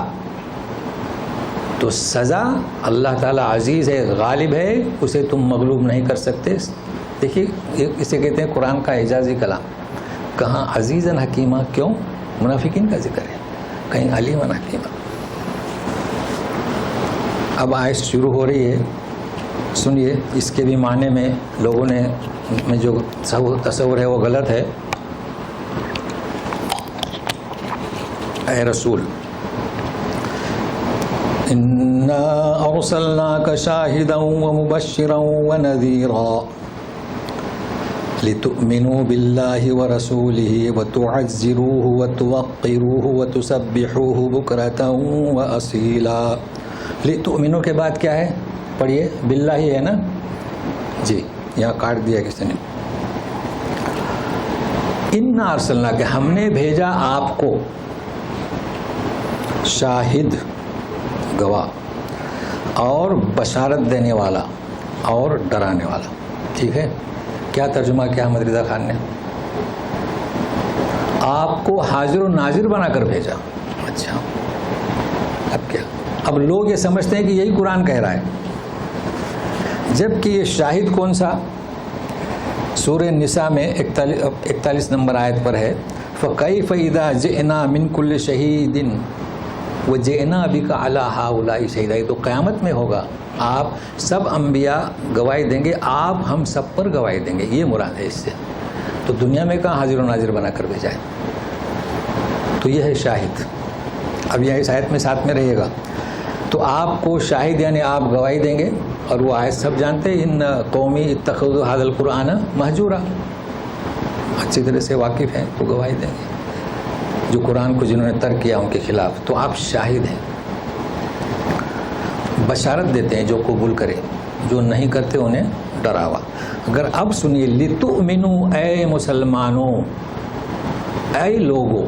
تو سزا اللہ تعالیٰ عزیز ہے، غالب ہے، اسے تم مغلوب نہیں کر سکتے. دیکھیے اسے کہتے ہیں قرآن کا اعجازی کلام. کہاں عزیزن حکیمہ؟ کیوں؟ منافقین کا ذکر ہے. کہیں علیمن حکیمہ. اب آیت شروع ہو رہی ہے، سنیے. اس کے بھی معنی میں لوگوں نے میں جو تصور ہے وہ غلط ہے. اے رسول انا ارسلناک شاہدا ومبشرا ونذیرا لتؤمنوا باللہ ورسولہ وتعزروہ وتوقروہ وتسبحوہ بکرۃ واصیلا. لتؤمنوا کے بعد کیا ہے؟ پڑھیے. باللہ ہے نا جی، یہاں کاٹ دیا کسی نے. انا ارسلناک، ہم نے بھیجا آپ کو، شاہد گواہ، اور بشارت دینے والا اور ڈرانے والا. ٹھیک ہے. کیا ترجمہ کیا احمد رضا خان نے؟ آپ کو حاضر و ناظر بنا کر بھیجا. اچھا اب کیا؟ اب لوگ یہ سمجھتے ہیں کہ یہی قرآن کہہ رہا ہے، جبکہ یہ شاہد کون سا؟ سورہ نساء میں 41 نمبر آیت پر ہے. فَكَيْفَ إِذَا جِئْنَا مِنْ كُلِّ شَهِيدٍ وَجِئْنَا بِكَ عَلَىٰ هَٰؤُلَاءِ شَهِيدًا. تو قیامت میں ہوگا، آپ سب انبیاء گواہی دیں گے، آپ ہم سب پر گواہی دیں گے. یہ مراد ہے اس سے. تو دنیا میں کہاں حاضر و ناظر بنا کر بھیجا ہے؟ تو یہ ہے شاہد. اب یہ اس آیت میں ساتھ میں رہے گا. تو آپ کو شاہد یعنی آپ گواہی دیں گے. اور وہ آیت سب جانتے ہیں، ان قومی اتخذوا ھذا القرآن مہجورا. اچھی طرح سے واقف ہیں تو گواہی دیں گے. جو قرآن کو جنہوں نے ترک کیا ان کے خلاف. تو آپ شاہد ہیں، بشارت دیتے ہیں جو قبول کرے، جو نہیں کرتے انہیں ڈراوا. اگر اب سنیے، لتؤمنوا، اے مسلمانوں، اے لوگوں،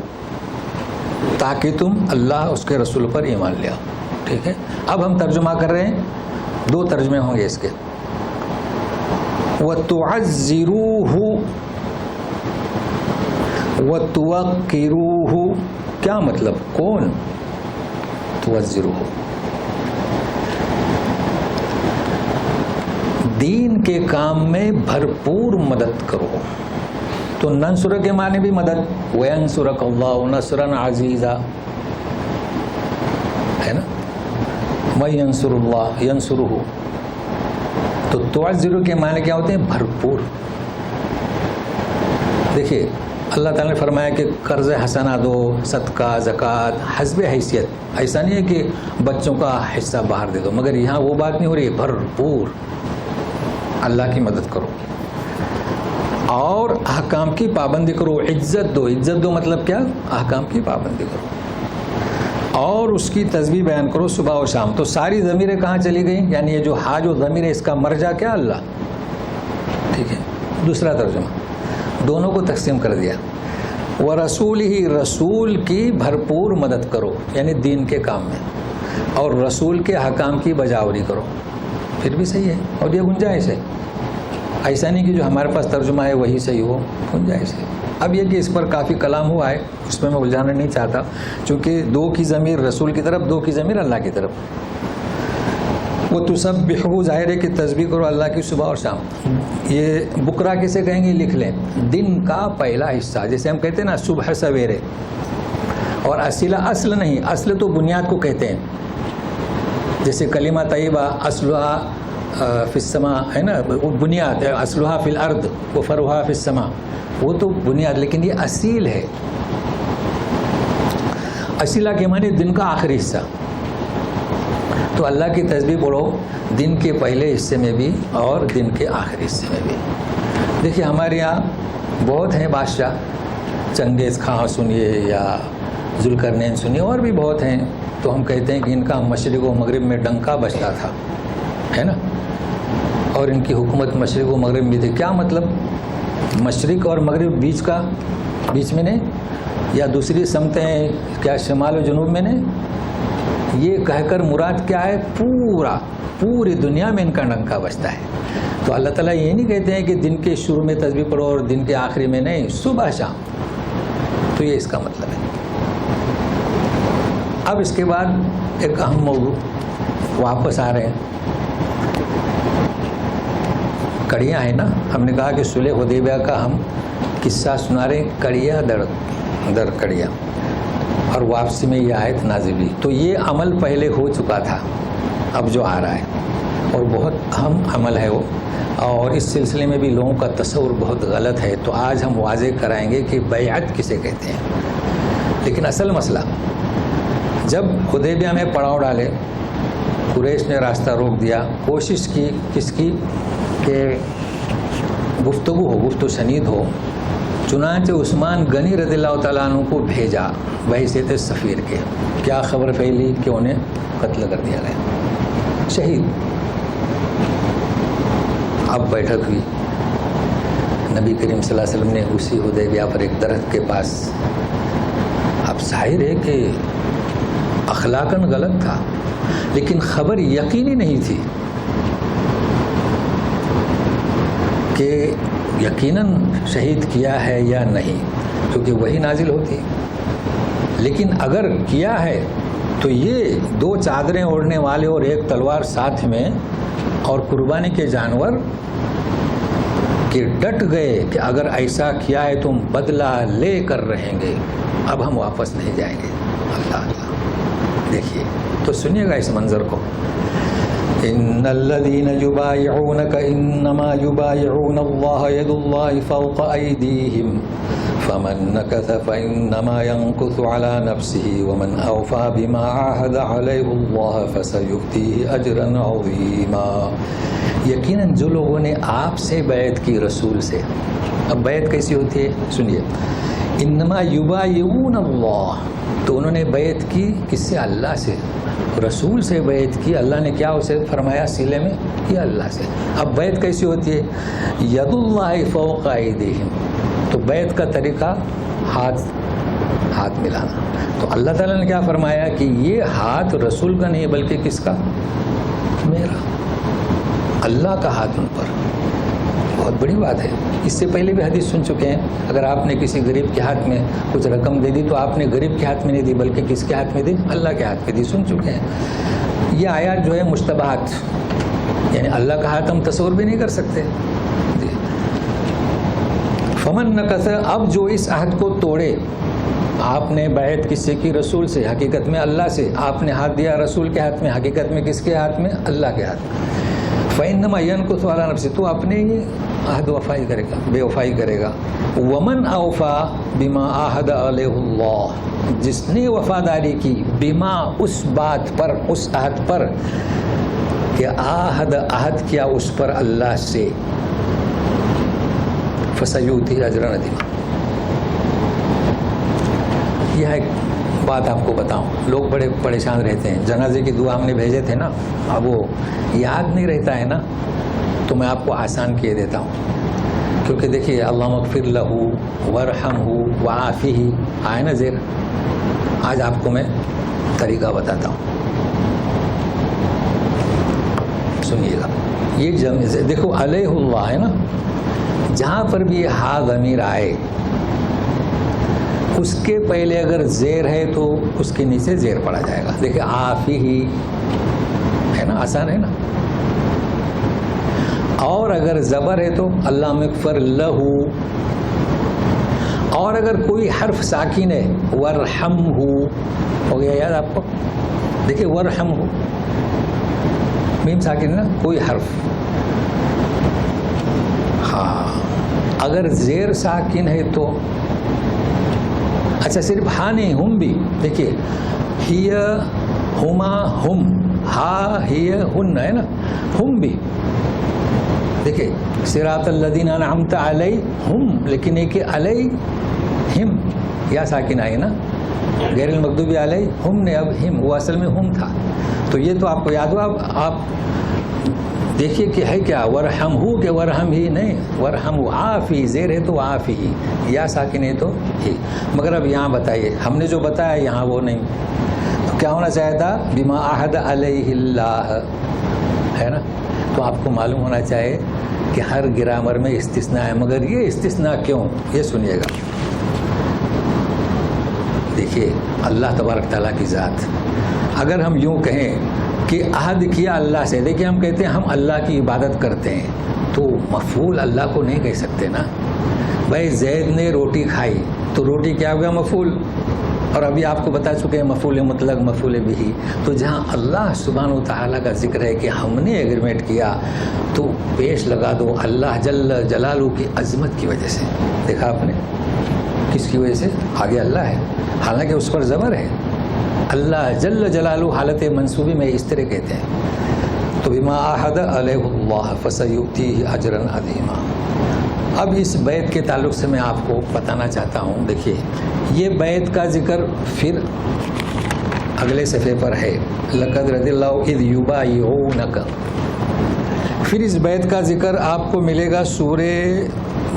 تاکہ تم اللہ اس کے رسول پر ایمان لے آؤ. ٹھیک ہے. اب ہم ترجمہ کر رہے ہیں، 2 ترجمے ہوں گے اس کے. وَتُعَزِّرُوهُ وَتُوَقِّرُوهُ. کیا مطلب؟ کون؟ توزروہ. دین کے کام میں بھرپور مدد کرو. تو ننصر کے معنی بھی مدد, وینصرک اللہ نصرا عزیزا ہے نا, میں ینصر اللہ ینصرہ. تو تعزر کے معنی کیا ہوتے ہیں؟ بھرپور. دیکھیے اللہ تعالیٰ نے فرمایا کہ قرض حسنہ دو, صدقہ, زکوٰۃ حسب حیثیت. ایسا نہیں ہے کہ بچوں کا حصہ باہر دے دو, مگر یہاں وہ بات نہیں ہو رہی ہے. بھرپور اللہ کی مدد کرو اور احکام کی پابندی کرو. عزت دو, عزت دو مطلب کیا؟ احکام کی پابندی کرو اور اس کی تسبیح بیان کرو صبح و شام. تو ساری ضمیریں کہاں چلی گئیں؟ یعنی یہ جو ہا جو ضمیر ہے اس کا مرجع کیا؟ اللہ. ٹھیک ہے, دوسرا ترجمہ دونوں کو تقسیم کر دیا. ورسول ہی, رسول کی بھرپور مدد کرو یعنی دین کے کام میں, اور رسول کے حکام کی بجاوری کرو. پھر بھی صحیح ہے اور یہ گنجائش ہے. ایسا نہیں کہ جو ہمارے پاس ترجمہ ہے وہی صحیح ہو, گنجائش ہے. اب یہ کہ اس پر کافی کلام ہوا ہے, اس میں الجھانا نہیں چاہتا, چونکہ دو کی ضمیر رسول کی طرف, دو کی ضمیر اللہ کی طرف. وہ تسبحہ ظاہر ہے کہ تسبیح کرو اللہ کی صبح اور شام. یہ بکرا کسے کہیں گے؟ لکھ لیں, دن کا پہلا حصہ. جیسے ہم کہتے ہیں نا صبح سویرے, اور اصیلہ اصل نہیں, اصل تو بنیاد کو کہتے ہیں. جیسے کلمہ طیبہ اصلھا فی السماء ہے نا, وہ بنیاد ہے. اصلھا فی الارض و فرعھا فی السماء, وہ تو بنیاد, لیکن یہ اصیل ہے. اصیلہ کے معنی دن کا آخری حصہ. تو اللہ کی تسبیح پڑھو دن کے پہلے حصے میں بھی اور دن کے آخری حصے میں بھی. دیکھیے ہمارے یہاں بہت ہیں بادشاہ, چنگیز خان سنیے یا ذوالقرنین سنیے, اور بھی بہت ہیں. تو ہم کہتے ہیں کہ ان کا مشرق و مغرب میں ڈنکا بجتا تھا, ہے نا, اور ان کی حکومت مشرق و مغرب میں تھی. کیا مطلب؟ مشرق اور مغرب بیچ میں نہیں, یا دوسری سمتیں کیا شمال و جنوب میں نہیں. یہ کہہ کر مراد کیا ہے؟ پوری دنیا میں ان کا ڈنکا بجتا ہے. تو اللہ تعالیٰ یہ نہیں کہتے ہیں کہ دن کے شروع میں تسبیح پڑھو اور دن کے آخری میں نہیں, صبح شام. تو یہ اس کا مطلب ہے. اب اس کے بعد ایک اہم موضوع واپس آ رہے ہیں. کڑیاں ہیں نا, ہم نے کہا کہ صلح حدیبیہ کا ہم قصہ سنا رہے ہیں, کڑیا در کڑیا, اور واپسی میں یہ آیت نازل ہوئی. تو یہ عمل پہلے ہو چکا تھا, اب جو آ رہا ہے اور بہت اہم عمل ہے وہ, اور اس سلسلے میں بھی لوگوں کا تصور بہت غلط ہے. تو آج ہم واضح کرائیں گے کہ بیعت کسے کہتے ہیں. لیکن اصل مسئلہ, جب حدیبیہ میں پڑاؤ ڈالے, قریش نے راستہ روک دیا, کوشش کی کس کی کہ گفتگو ہو, گفت و شنید ہو. چنانچہ عثمان غنی رضی اللہ تعالیٰ عنہ کو بھیجا بحیثیت سفیر کے. کیا خبر پھیلی کہ انہیں قتل کر دیا گیا, شہید. اب بیٹھک ہوئی, نبی کریم صلی اللہ علیہ وسلم نے اسی حدیبیہ پر ایک درخت کے پاس, اب ظاہر ہے کہ اخلاقاً غلط تھا, لیکن خبر یقینی نہیں تھی کہ یقیناً شہید کیا ہے یا نہیں, کیونکہ وہی نازل ہوتی. لیکن اگر کیا ہے تو یہ 2 چادریں اوڑھنے والے اور 1 تلوار ساتھ میں, اور قربانی کے جانور کہ ڈٹ گئے کہ اگر ایسا کیا ہے تم بدلہ لے کر رہیں گے, اب ہم واپس نہیں جائیں گے. اللہ اللہ. دیکھیے تو سنیے گا اس منظر کو. ان الذين يبايعونك انما يبايعون الله يد الله فوق ايديهم فمن نكث فانما ينكث على نفسه ومن اوفى بما عاهد عليه الله فسيؤتيه اجرا عظيما. یقیناً جو لوگوں نے آپ سے بیعت کی رسول سے, اب بیعت کیسی ہوتی ہے سنیے. انما یبایعون اللہ, تو انہوں نے بیعت کی کس سے؟ اللہ سے. رسول سے بیعت کی, اللہ نے کیا اسے فرمایا سیلے میں؟ یہ اللہ سے. اب بیعت کیسی ہوتی ہے؟ ید اللہ فوق ایدیہم, تو بیعت کا طریقہ ہاتھ ملانا. تو اللہ تعالیٰ نے کیا فرمایا کہ یہ ہاتھ رسول کا نہیں بلکہ کس کا؟ میرا. اللہ کا ہاتھ ان پر. بہت بڑی بات ہے. اس سے پہلے بھی حدیث سن چکے ہیں, اگر آپ نے کسی غریب کے ہاتھ میں کچھ رقم دے دی تو آپ نے غریب کے ہاتھ میں نہیں دی بلکہ کس کے ہاتھ میں دی؟ اللہ کے ہاتھ میں دی. سن چکے ہیں. یہ آیات جو ہے مشتبہات, یعنی اللہ کا ہاتھ ہم تصور بھی نہیں کر سکتے. فمن نقص، اب جو اس عہد کو توڑے، آپ نے بیعت کس سے کی؟ رسول سے، حقیقت میں اللہ سے. آپ نے ہاتھ دیا رسول کے ہاتھ میں، حقیقت میں کس کے ہاتھ میں؟ اللہ کے ہاتھ میں. فإنما ينكث على نفسه، تو اپنے ہی عہد وفائی کرے گا، بے وفائی کرے گا. ومن اوفا بما عاہد علیہ اللہ، جس نے وفاداری کی، بما اس بات پر، اس عہد پر کہ عہد کیا اس پر اللہ سے، فسیؤتی اجرا عظیما. یہ ایک بات آپ کو بتاؤں، لوگ بڑے پریشان رہتے ہیں. جنازے کی دعا ہم نے بھیجے تھے نا، اب وہ یاد نہیں رہتا ہے نا، تو میں آپ کو آسان کیے دیتا ہوں. کیونکہ دیکھیے اللہم اغفر لہو ورحمہ وعافہ آئے نا زیر. آج آپ کو میں طریقہ بتاتا ہوں، سنیے گا. یہ دیکھو علیہ اللہ ہے نا، جہاں پر بھی یہ ہا ضمیر آئے اس کے پہلے اگر زیر ہے تو اس کے نیچے زیر پڑا جائے گا. دیکھیں آفی ہی ہے نا، آسان ہے نا. اور اگر زبر ہے تو اللہ مغفر لہو. اور اگر کوئی حرف ساکن ہے ورحمہ، ہو گیا یاد آپ کو؟ دیکھیں ورحمہ، میم ساکن نا، کوئی حرف. ہاں اگر زیر ساکن ہے تو اچھا صرف ہاں نہیں، ہم بھی. دیکھیے ہی ہما ہم، ہا ہی ہن ہے نا، ہم بھی. دیکھیے صراط الذین انعمت علیہم، لیکن ایک علیہم یا ساکن آئی نا، غیر المغضوب علیہم نے اب ہم، وہ اصل میں ہم تھا. تو یہ تو آپ کو یاد ہوا. اب آپ دیکھیے کہ ہے کیا، ورحم ہو کہ ورحم ہی نہیں، ورحم عافی، زیر ہے تو عافی، یا ساکن ہے تو ہی. مگر اب یہاں بتائیے، ہم نے جو بتایا یہاں وہ نہیں. تو کیا ہونا چاہیے تھا؟ بما عہد علیہ اللہ ہے نا. تو آپ کو معلوم ہونا چاہیے کہ ہر گرامر میں استثناء ہے. مگر یہ استثناء کیوں؟ یہ سنیے گا. دیکھیے اللہ تبارک تعالیٰ کی ذات، اگر ہم یوں کہیں کہ عہد کیا اللہ سے، دیکھیے ہم کہتے ہیں ہم اللہ کی عبادت کرتے ہیں، تو مفعول اللہ کو نہیں کہہ سکتے نا. بھائی زید نے روٹی کھائی تو روٹی کیا ہو گیا؟ مفعول. اور ابھی آپ کو بتا چکے ہیں مفعول مطلق، مفعول بہ. تو جہاں اللہ سبحانہ و تعالیٰ کا ذکر ہے کہ ہم نے ایگریمنٹ کیا، تو پیش لگا دو اللہ جل جلالہ کی عظمت کی وجہ سے. دیکھا آپ نے کس کی وجہ سے؟ آگے اللہ ہے، حالانکہ اس پر زبر ہے. اللہ جل جلالہ حالت منصوبی میں اس طرح کہتے ہیں. تو بما عہد علیہ اللہ فسیؤتیہ اجرا عظیما. اب اس بیعت کے تعلق سے میں آپ کو بتانا چاہتا ہوں. دیکھیے یہ بیعت کا ذکر پھر اگلے صفحے پر ہے، لقد رضی اللہ اذ یبایعونک. پھر اس بیعت کا ذکر آپ کو ملے گا سورہ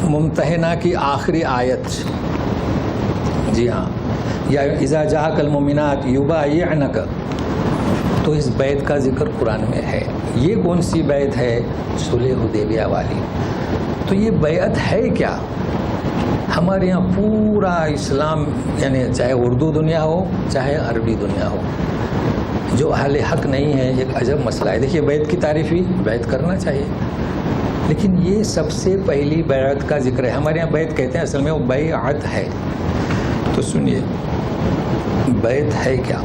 ممتحنہ کی آخری آیت. جی ہاں، یا اذا جاءک المؤمنات یبایعنک. تو اس بیعت کا ذکر قرآن میں ہے. یہ کون سی بیعت ہے؟ صلح حدیبیہ والی. تو یہ بیعت ہے کیا؟ ہمارے یہاں پورا اسلام، یعنی چاہے اردو دنیا ہو چاہے عربی دنیا ہو، جو اہل حق نہیں ہے، ایک عجب مسئلہ ہے. دیکھیے بیعت کی تعریف ہی، بیعت کرنا چاہیے، لیکن یہ سب سے پہلی بیعت کا ذکر ہے. ہمارے یہاں بیعت کہتے ہیں، اصل میں وہ بیعت ہے. تو سنیے بیعت ہے کیا.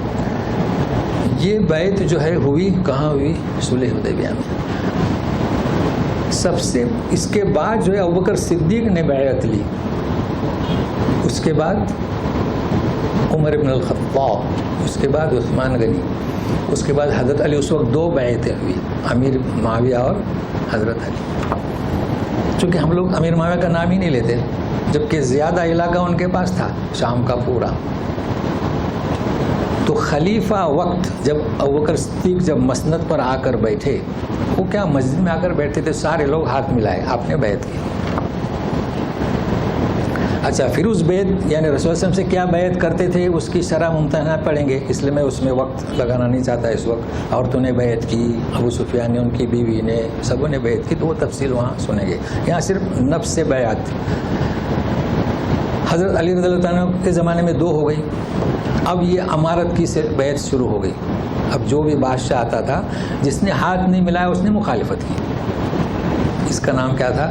یہ بیعت جو ہے ہوئی کہاں ہوئی؟ صلح حدیبیہ میں. سب سے اس کے بعد جو ہے ابوبکر صدیق نے بیعت لی، اس کے بعد عمر بن الخطاب، اس کے بعد عثمان غنی، اس کے بعد حضرت علی. اس وقت دو بیعتیں ہوئی، امیر معاویہ اور حضرت علی. چونکہ ہم لوگ امیر معاویہ کا نام ہی نہیں لیتے، جبکہ زیادہ علاقہ ان کے پاس تھا، شام کا پورا. تو خلیفہ وقت جب ابوبکر صدیق جب مسند پر آ کر بیٹھے، وہ کیا مسجد میں آ کر بیٹھتے تھے، سارے لوگ ہاتھ ملائے، آپ نے بیعت کی. اچھا پھر اس بیعت یعنی رسول اللہ علیہ وسلم سے کیا بیعت کرتے تھے اس کی شرح ممتحنہ پڑھیں گے، اس لیے میں اس میں وقت لگانا نہیں چاہتا اس وقت. عورتوں نے بیعت کی، ابو سفیان نے، ان کی بیوی نے، سبوں نے بیعت کی، تو وہ تفصیل وہاں سنیں گے. یہاں صرف نفس سے بیعت. حضرت علی رضی اللہ عنہ کے زمانے میں 2 ہو گئی. اب یہ امارت کی بیعت شروع ہو گئی. اب جو بھی بادشاہ آتا تھا جس نے ہاتھ نہیں ملایا اس نے مخالفت کی. اس کا نام کیا تھا؟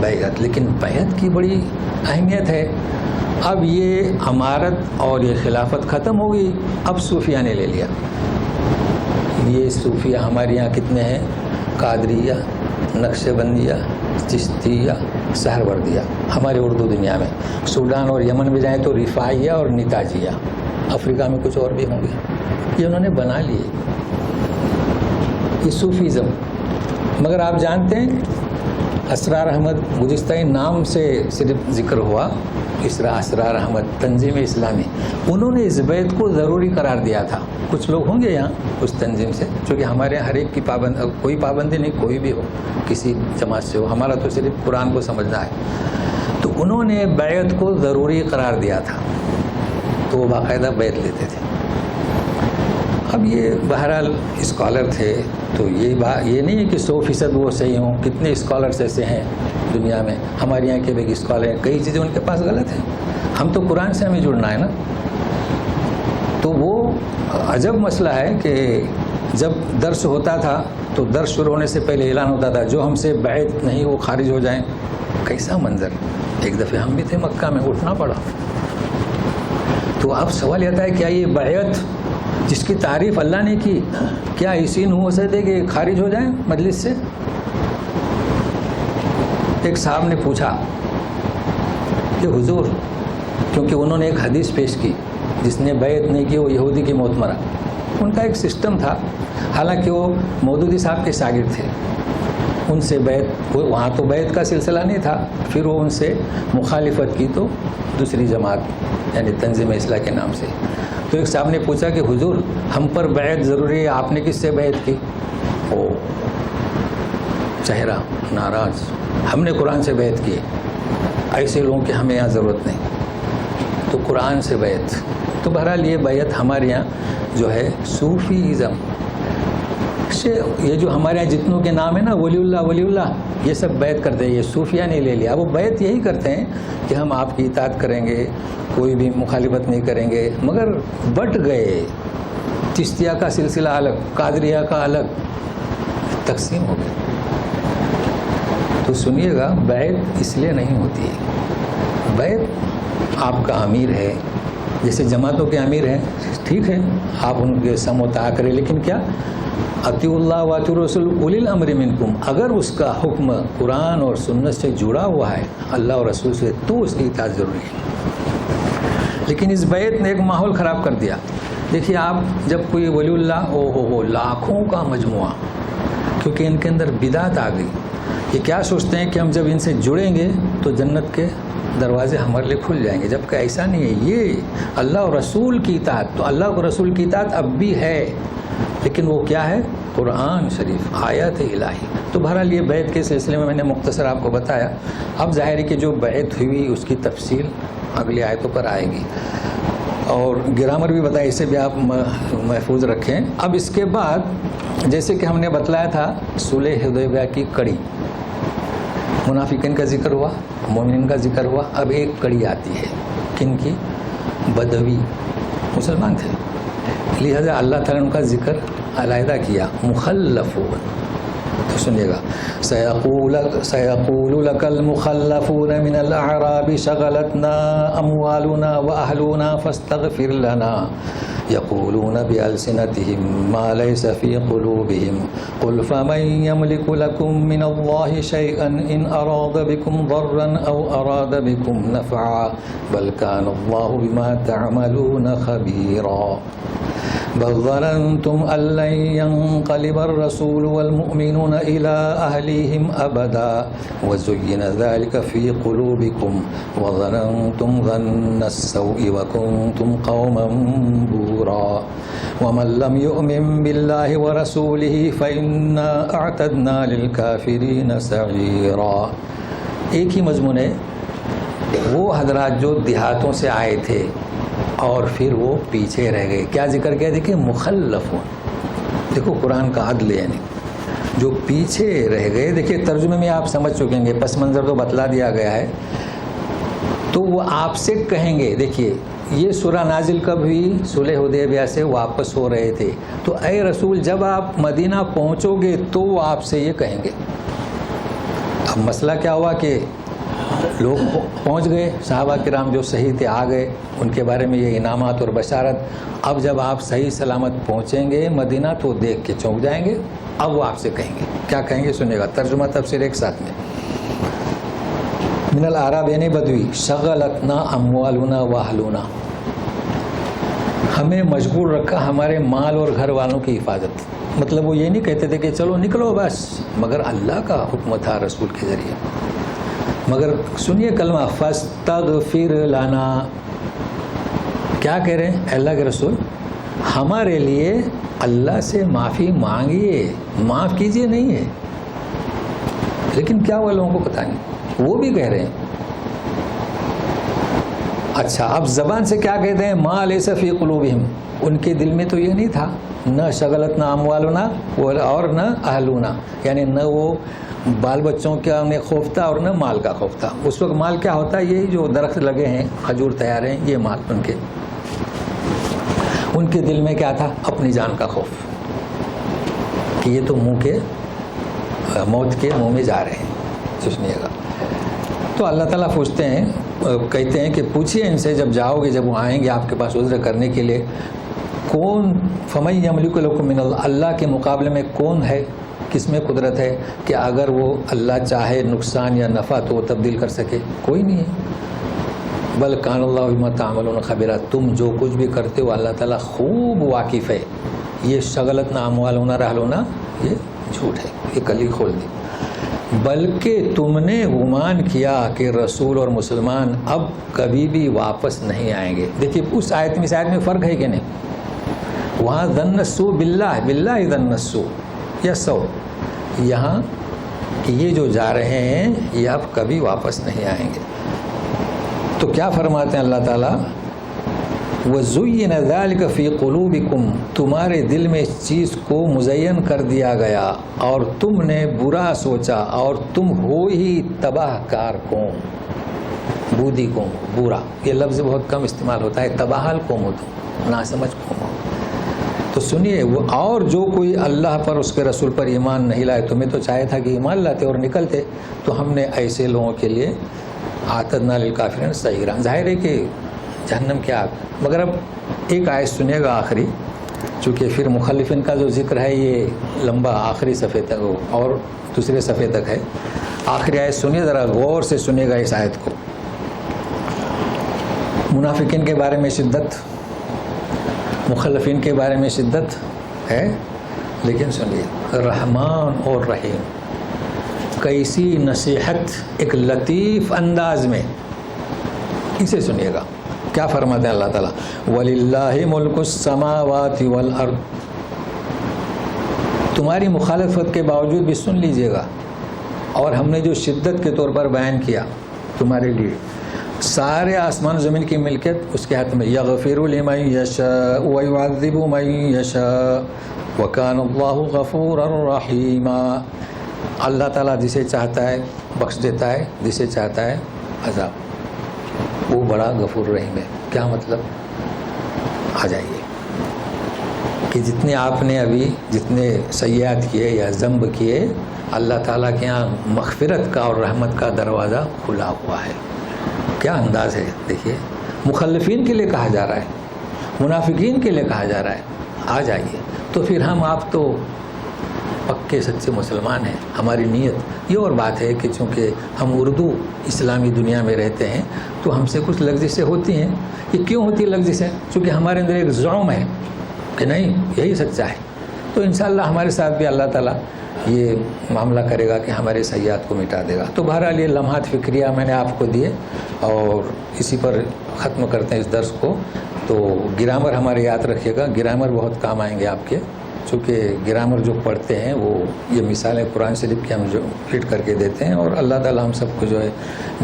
بیعت. لیکن بیعت کی بڑی اہمیت ہے. اب یہ امارت اور یہ خلافت ختم ہو گئی. اب صوفیہ نے لے لیا. یہ صوفیہ ہمارے یہاں کتنے ہیں؟ قادریہ، نقش بندیہ، چشتیہ، سہروردیہ. ہمارے اردو دنیا میں سوڈان اور یمن میں جائیں تو رفاعیہ اور نتاجیہ. افریقہ میں کچھ اور بھی ہوں گے. یہ انہوں نے بنا لیے یہ صوفیزم. مگر آپ جانتے ہیں اسرار احمد گزشتہ نام سے صرف ذکر ہوا، اسرار احمد تنظیم اسلامی، انہوں نے اس بیعت کو ضروری قرار دیا تھا. کچھ لوگ ہوں گے یہاں اس تنظیم سے، چونکہ ہمارے یہاں ہر ایک کی کوئی پابندی نہیں، کوئی بھی ہو، کسی جماعت سے ہو. ہمارا تو صرف قرآن کو سمجھنا ہے. تو انہوں نے بیعت کو ضروری قرار دیا تھا، تو وہ باقاعدہ بیعت لیتے تھے. اب یہ بہرحال اسکالر تھے، تو یہ نہیں ہے کہ 100% وہ صحیح ہوں. کتنے اسکالرس ایسے ہیں دنیا میں. ہمارے یہاں کے بھی اسکالر ہیں، کئی چیزیں ان کے پاس غلط ہیں. ہم تو قرآن سے ہمیں جڑنا ہے نا. تو وہ عجب مسئلہ ہے کہ جب درس ہوتا تھا تو درس شروع ہونے سے پہلے اعلان ہوتا تھا جو ہم سے بیعت نہیں وہ خارج ہو جائیں. کیسا منظر. ایک دفعہ ہم بھی تھے مکہ میں، اٹھنا پڑا. تو اب سوال یہ آتا ہے کیا یہ بیعت جس کی تعریف اللہ نے کی، کیا اسی نو ہو سکتے کہ خارج ہو جائیں مجلس سے؟ ایک صاحب نے پوچھا کہ حضور، کیونکہ انہوں نے ایک حدیث پیش کی جس نے بیعت نہیں کی وہ یہودی کی موت مرا. ان کا ایک سسٹم تھا، حالانکہ وہ مودودی صاحب کے شاگرد تھے. ان سے بیعت، وہاں تو بیعت کا سلسلہ نہیں تھا. پھر وہ ان سے مخالفت کی تو دوسری جماعت یعنی تنظیم اصلاح کے نام سے. تو ایک صاحب نے پوچھا کہ حضور ہم پر بیعت ضروری ہے، آپ نے کس سے بیعت کی؟ او چہرہ ناراض، ہم نے قرآن سے بیعت کی. ایسے لوگوں کی ہمیں یہاں ضرورت نہیں. تو قرآن سے بیعت. تو بہرحال یہ بیعت ہمارے یہاں جو ہے صوفیزم سے، یہ جو ہمارے یہاں جتنوں کے نام ہے نا ولی اللہ، یہ سب بیعت کرتے ہیں. یہ صوفیہ نے لے لیا. وہ بیعت یہی کرتے ہیں کہ ہم آپ کی اطاعت کریں گے، کوئی بھی مخالفت نہیں کریں گے. مگر بٹ گئے. چشتیہ کا سلسلہ الگ، قادریہ کا الگ، تقسیم ہو گئے. تو سنیے گا، بیعت اس لیے نہیں ہوتی ہے. بیعت آپ کا امیر ہے، جیسے جماعتوں کے امیر ہیں، ٹھیک ہے آپ ان کے سم و طاعت کریں، لیکن کیا اطیعوا اللہ واطیعوا الرسول اولی الامر منکم، اگر اس کا حکم قرآن اور سنت سے جڑا ہوا ہے اللہ اور رسول سے تو اس کی اطاعت ضروری ہے. لیکن اس بیعت نے ایک ماحول خراب کر دیا. دیکھیے آپ جب کوئی ولی اللہ ہو لاکھوں کا مجموعہ، کیونکہ ان کے اندر بدعت آ گئی. یہ کیا سوچتے ہیں کہ ہم جب ان سے جڑیں گے تو جنت کے دروازے ہمارے لیے کھل جائیں گے، جبکہ ایسا نہیں ہے. یہ اللہ اور رسول کی اطاعت، تو اللہ اور رسول کی اطاعت اب بھی ہے، لیکن وہ کیا ہے؟ قرآن شریف، آیات الہی. تو بہرحال یہ بیعت کے سلسلے میں نے مختصر آپ کو بتایا. اب ظاہر ہے کہ جو بیعت ہوئی اس کی تفصیل اگلی آیتوں پر آئے گی، اور گرامر بھی بتایا، اسے بھی آپ محفوظ رکھیں. اب اس کے بعد جیسے کہ ہم نے بتلایا تھا صلح حدیبیہ کی کڑی، منافقین کا ذکر ہوا، مومنین کا ذکر ہوا. اب ایک کڑی آتی ہے، کن کی؟ بدوی مسلمان تھے، لہذا اللہ تعالیٰ نے ان کا ذکر علیحدہ کیا. مخلفون، تو سنیے گا، سیقول لک المخلفون من الاعراب شغلتنا اموالنا واہلنا فاستغفر لنا یقولون بألسنتهم ما ليس في قلوبهم قل فمن يملك لكم من الله شيئا إن أراد بكم ضرا أو أراد بكم نفعا بل كان الله بما تعملون خبيرا بل ظننتم أن لن ينقلب الرسول والمؤمنون إلى أهليهم أبدا وزين ذلك في قلوبكم وظننتم ظن السوء وكنتم قوما بورا ومن لم يؤمن بالله ورسوله فإنا أعتدنا للكافرين سعيرا. ایک ہی مضمون ہے. وہ حضرات جو دیہاتوں سے آئے تھے اور پھر وہ پیچھے رہ گئے، کیا ذکر کیا؟ دیکھیں مخلفون، دیکھو قرآن کا عدل، یعنی جو پیچھے رہ گئے. دیکھیے ترجمے میں آپ سمجھ چکیں گے، پس منظر تو بتلا دیا گیا ہے. تو وہ آپ سے کہیں گے. دیکھیے یہ سورہ نازل کب ہوئی؟ صلح حدیبیہ سے واپس ہو رہے تھے. تو اے رسول جب آپ مدینہ پہنچو گے تو وہ آپ سے یہ کہیں گے. اب مسئلہ کیا ہوا کہ لوگ پہنچ گئے، صحابہ کرام جو صحیح تھے آ گئے، ان کے بارے میں یہ انعامات اور بشارت. اب جب آپ صحیح سلامت پہنچیں گے مدینہ تو دیکھ کے چونک جائیں گے. اب وہ آپ سے کہیں گے، کیا کہیں گے سنیے گا، ترجمہ تفسیر ایک ساتھ میں. من الاعراب یعنی بدوی، شغلتنا اموالنا واہلونا، ہمیں مشغول رکھا ہمارے مال اور گھر والوں کی حفاظت. مطلب وہ یہ نہیں کہتے تھے کہ چلو نکلو بس، مگر اللہ کا حکم تھا رسول کے ذریعے. مگر سنیے کلمہ فاستغفر لنا، کیا کہہ رہے ہیں اللہ کے رسول؟ ہمارے لیے اللہ سے معافی مانگیے، معاف کیجیے نہیں ہے. لیکن کیا ہوا لوگوں کو پتہ نہیں، وہ بھی کہہ رہے ہیں. اچھا اب زبان سے کیا کہتے ہیں؟ ما لیس فی قلوبہم، ان کے دل میں تو یہ نہیں تھا، نہ شغلتنا اموالنا اور نہ اہلونا، یعنی نہ وہ بال بچوں کا انہیں خوف تھا اور نہ مال کا خوف تھا. اس وقت مال کیا ہوتا ہے؟ یہ جو درخت لگے ہیں، کھجور تیار ہیں، یہ مال ان کے دل میں کیا تھا؟ اپنی جان کا خوف کہ یہ تو موت کے منہ میں جا رہے ہیں. سنیے گا تو اللہ تعالیٰ پوچھتے ہیں، کہتے ہیں کہ پوچھیے ان سے جب جاؤ گے، جب وہ آئیں گے آپ کے پاس عذر کرنے کے لیے، کون فَمَن يَمْلِكُ لَكُم مِّنَ اللہ کے مقابلے میں کون ہے، کس میں قدرت ہے کہ اگر وہ اللہ چاہے نقصان یا نفع تو وہ تبدیل کر سکے؟ کوئی نہیں ہے. بل کان اللہ بما تعملون خبیرا، تم جو کچھ بھی کرتے ہو اللہ تعالیٰ خوب واقف ہے. یہ شغلتنا اموالنا رحلونا یہ جھوٹ ہے، یہ کلی کھول دی. بلکہ تم نے گمان کیا کہ رسول اور مسلمان اب کبھی بھی واپس نہیں آئیں گے. دیکھیے اس آیت میں فرق ہے کہ نہیں؟ وہاں ظن السوء باللہ ظن السوء یا سو، یہاں یہ جو جا رہے ہیں یہ اب کبھی واپس نہیں آئیں گے. تو کیا فرماتے ہیں اللہ تعالیٰ؟ وَزُيِّنَ ذَلِكَ فِي قُلُوبِكُمْ، تمہارے دل میں اس چیز کو مزین کر دیا گیا اور تم نے برا سوچا اور تم ہو ہی تباہ کار قوم، بودی قوم. برا یہ لفظ بہت کم استعمال ہوتا ہے، تباہ قوم ہو تم، ناسمجھ قوم ہو. تو سنیے وہ اور جو کوئی اللہ پر اس کے رسول پر ایمان نہیں لائے، تمہیں تو چاہے تھا کہ ایمان لاتے اور نکلتے، تو ہم نے ایسے لوگوں کے لیے اعتدنا للکافرین سعیرا، ظاہر ہے کہ جہنم کی آگ. مگر اب ایک آیت سنیے گا آخری، چونکہ پھر مخلفین کا جو ذکر ہے یہ لمبا آخری صفحے تک اور دوسرے صفحے تک ہے. آخری آیت سنیے، ذرا غور سے سنیے گا اس آیت کو. منافقین کے بارے میں شدت، مخلفین کے بارے میں شدت ہے، لیکن سنیے رحمان اور رحیم، کیسی نصیحت ایک لطیف انداز میں. اسے سنیے گا کیا فرماتے ہیں اللہ تعالیٰ؟ وَلِلَّهِ مُلْكُ السَّمَاوَاتِ وَالْأَرْضِ، تمہاری مخالفت کے باوجود بھی سن لیجئے گا، اور ہم نے جو شدت کے طور پر بیان کیا تمہارے لیے، سارے آسمان زمین کی ملکیت اس کے ہاتھ میں. یغفر لمن یشاء ویعذب من یشاء وکان اللہ غفورا رحیما، اللہ تعالیٰ جسے چاہتا ہے بخش دیتا ہے، جسے چاہتا ہے عذاب، وہ بڑا غفور رحیم ہے. کیا مطلب؟ آ جائیے کہ جتنے آپ نے ابھی جتنے سیئات کیے یا ذنب کیے، اللہ تعالیٰ کے یہاں مغفرت کا اور رحمت کا دروازہ کھلا ہوا ہے. کیا انداز ہے دیکھیے. مخلفین کے لیے کہا جا رہا ہے، منافقین کے لیے کہا جا رہا ہے آ جائیے. تو پھر ہم آپ تو پکے سچے مسلمان ہیں. ہماری نیت یہ اور بات ہے کہ چونکہ ہم اردو اسلامی دنیا میں رہتے ہیں تو ہم سے کچھ لغزشیں ہوتی ہیں. یہ کیوں ہوتی ہے لغزشیں؟ چونکہ ہمارے اندر ایک زعم ہے کہ نہیں یہی سچا ہے. تو انشاءاللہ ہمارے ساتھ بھی اللہ تعالیٰ یہ معاملہ کرے گا کہ ہمارے سیئات کو مٹا دے گا. تو بہرحال یہ لمحات فکریہ میں نے آپ کو دیے اور اسی پر ختم کرتے ہیں اس درس کو. تو گرامر ہمارے یاد رکھیے گا، گرامر بہت کام آئیں گے آپ کے، چونکہ گرامر جو پڑھتے ہیں وہ یہ مثالیں قرآن شریف کی ہم جو فٹ کر کے دیتے ہیں. اور اللہ تعالیٰ ہم سب کو جو ہے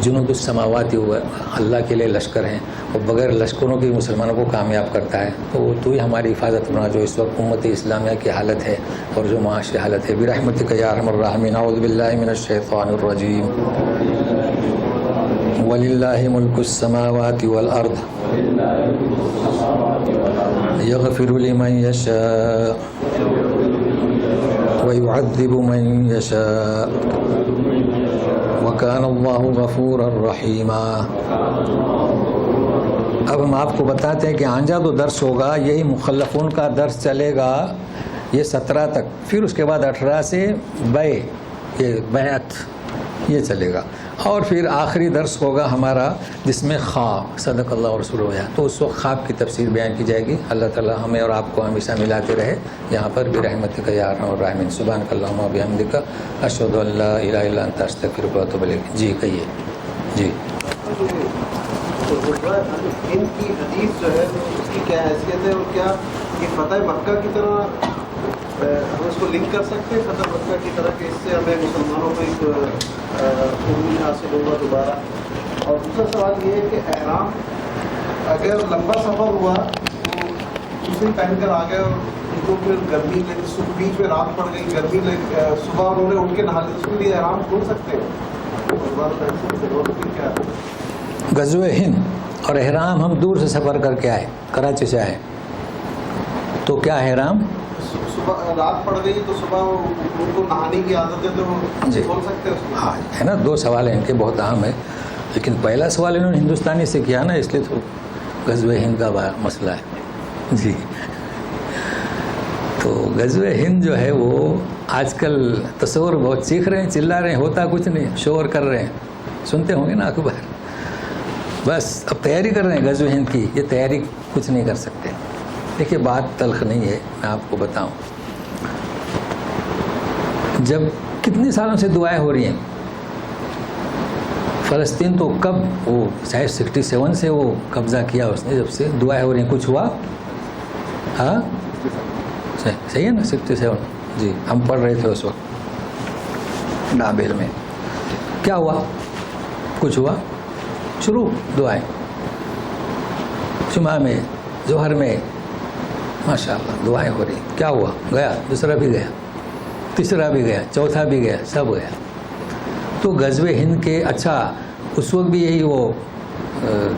جنود السماوات ہوا اللہ کے لیے لشکر ہیں، اور بغیر لشکروں کے مسلمانوں کو کامیاب کرتا ہے. تو ہی ہماری حفاظت بنا جو اس وقت امت اسلامیہ کی حالت ہے اور جو معاشی حالت ہے. برحمتک یا ارحم الراحمین. اعوذ باللہ من الشیطان الرجیم. وَلِلَّهِ مُلْكُ السَّمَاوَاتِ وَالْأَرْضِ يَغْفِرُ لِمَنْ يَشَاءُ وَيُعَذِّبُ مَنْ يَشَاءُ وَكَانَ اللَّهُ غَفُورًا رَحِيمًا۔ اب ہم آپ کو بتاتے ہیں کہ آنجا تو درس ہوگا، یہی مخلفون کا درس چلے گا یہ 17 تک، پھر اس کے بعد 18 سے یہ بیعت یہ چلے گا، اور پھر آخری درس ہوگا ہمارا جس میں خواب، صدق اللہ و رسولہ ہے، تو اس وقت خواب کی تفسیر بیان کی جائے گی۔ اللہ تعالی ہمیں اور آپ کو ہمیشہ ملاتے رہے یہاں پر برحمتک یا ارحم الراحمین۔ سبحانک اللہم و بحمدک اشہد ان لا الہ الا انت استغفرک و اتوب الیک۔ جی کہیے۔ جی ان کی حدیث جو ہے اس کی کیا حیثیت ہے، اور کیا یہ فتح مکہ کی طرح ہم اس کو لنک کر سکتے ہیں فتح مکہ کی طرح کہ اس سے ہمیں مسلمانوں کو ایک امید حاصل ہوگا دوبارہ؟ اور دوسرا سوال یہ ہے کہ احرام اگر لمبا سفر ہوا تو دوسری پہن کر آ گئے اور ان کو پھر گرمی بیچ میں رات پڑ گئی، گرمی صبح انہوں نے اٹھ کے نہا لیا، اس کے لیے احرام کھول سکتے ہیں؟ غزوہ ہند اور احرام، ہم دور سے سفر کر کے آئے، کراچی سے آئے، تو کیا احرام صبح رات پڑ گئی تو صبح ان کو نہانے کی عادت ہے تو وہ کھول سکتے ہیں اس کو؟ ہاں ہے نا، 2 سوال ہیں ان کے، بہت اہم ہے، لیکن پہلا سوال انہوں نے ہندوستانی سے کیا نا، اس لیے تو غزوہ ہند کا مسئلہ ہے۔ جی تو غزوہ ہند جو ہے وہ آج کل تصور بہت سیکھ رہے ہیں، چلا رہے ہیں، ہوتا کچھ نہیں، شور کر رہے ہیں، سنتے ہوں گے نا اخبار، بس اب تیاری کر رہے ہیں غزوہ ہند کی، یہ تیاری کچھ نہیں کر سکتے۔ دیکھیے بات تلخ نہیں ہے، میں آپ کو بتاؤں، جب کتنے سالوں سے دعائیں ہو رہی ہیں، فلسطین تو کب وہ شاید 67 سے وہ قبضہ کیا اس نے، جب سے دعائیں ہو رہی ہیں، کچھ ہوا؟ ہاں صحیح ہے نا، 67 جی، ہم پڑھ رہے تھے اس وقت نابل میں، کیا ہوا؟ کچھ ہوا؟ شروع دعائیں، جمعہ میں، ظہر میں، ماشاء اللہ دعائیں ہو رہی، کیا ہوا؟ گیا، دوسرا بھی گیا، تیسرا بھی گیا، چوتھا بھی گیا، سب گیا۔ تو غزوہ ہند کے، اچھا اس وقت بھی یہی وہ